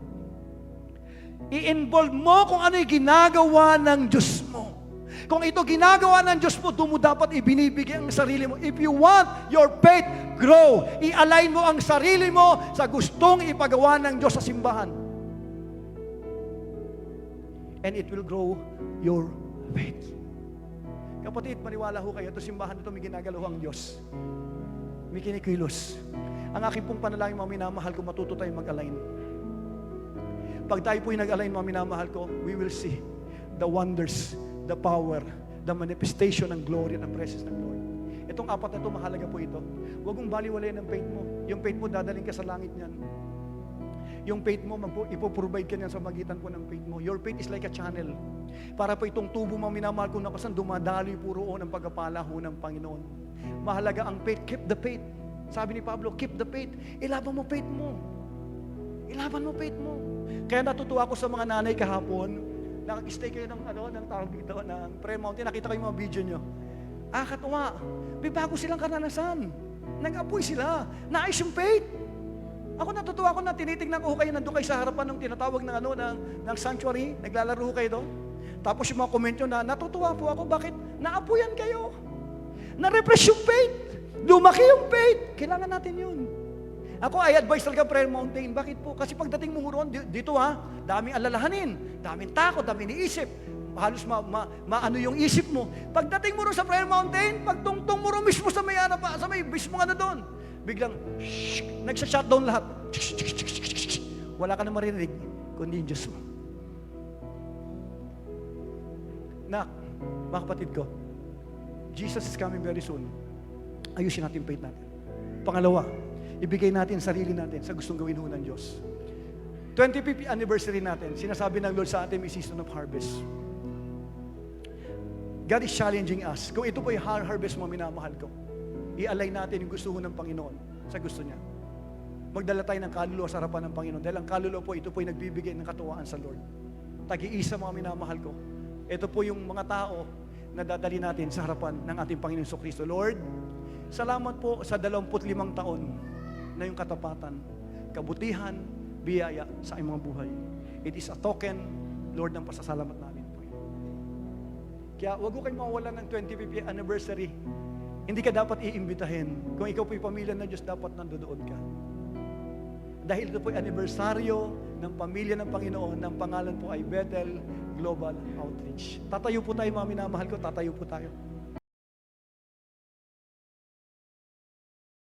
I-involve mo kung ano yung ginagawa ng Diyos mo. Kung ito ginagawa ng Diyos mo, doon mo dapat ibinibigay ang sarili mo. If you want your faith grow, i-align mo ang sarili mo sa gustong ipagawa ng Diyos sa simbahan. And it will grow your faith. Kapatid, maniwala ho kayo, ito simbahan ito may ginagalaw ang Diyos. May kinikilos. Ang aking pong panalangin, mga minamahal ko, matuto tayong mag-align. Pag tayo po'y nag-align, mga minamahal ko, we will see the wonders, the power, the manifestation ng glory at ng presence ng Lord. Itong apat na ito, mahalaga po ito. Huwag mong baliwalayan ang faith mo. Yung faith mo, dadaling ka sa langit niyan. Yung faith mo, ipoprovide ka niyan sa magitan po ng faith mo. Your faith is like a channel. Para po itong tubo mo, minamahal ko na kasan, dumadaloy puro ng pagkapala ho ng Panginoon. Mahalaga ang faith. Keep the faith. Sabi ni Pablo, keep the faith. Ilaban mo faith mo. Ilaban mo faith mo. Kaya natutuwa ako sa mga nanay kahapon. Nakag-stay kayo ng tawag dito, ng Prayer Mountain. Nakita ko yung mga video nyo. Katuwa. May bago silang karanasan. Nag-apoy sila. Naayos yung faith. Ako natutuwa ko na tinitingnan ko kayo nandun kayo sa harapan ng tinatawag ng sanctuary. Naglalaro kayo doon. Tapos yung mga comment nyo na, natutuwa po ako. Bakit? Naapuyan kayo. Na-refresh yung faith. Lumaki yung faith. Kailangan natin yun. Ako, I advise talaga Prayer Mountain. Bakit po? Kasi pagdating mo roon, dito daming alalahanin, daming takot, daming iniisip. Halos maano yung isip mo. Pagdating mo roon sa Prayer Mountain, pagtungtong mo roon mismo sa may mismo doon, biglang, nagsa-shutdown lahat. Wala ka na maririnig, kundi yung Diyos mo. Nak, mga kapatid ko, Jesus is coming very soon. Ayusin natin faith natin. Pangalawa, ibigay natin sarili natin sa gustong gawin ho ng Diyos. 25th anniversary natin, sinasabi ng Lord sa atin, may season of harvest. God is challenging us. Kung ito po yung harvest mo, minamahal ko, i-align natin yung gusto ho ng Panginoon sa gusto niya. Magdala tayo ng kaluluwa sa harapan ng Panginoon. Dahil ang kaluluwa po, ito po yung nagbibigay ng katuwaan sa Lord. Tag-iisa mga minamahal ko. Ito po yung mga tao na dadali natin sa harapan ng ating Panginoon Kristo. Lord, salamat po sa 25 taon na yung katapatan, kabutihan, biyaya sa aming mga buhay. It is a token, Lord, ng pasasalamat namin po. Kaya wag ko kayong mawalan ng 25th anniversary. Hindi ka dapat iimbitahin. Kung ikaw po'y pamilya ng Diyos, dapat nandoon ka. Dahil ito po'y anibersaryo ng pamilya ng Panginoon, ng pangalan po ay Bethel Global Outreach. Tatayo po tayo, mga minamahal ko, tatayo po tayo.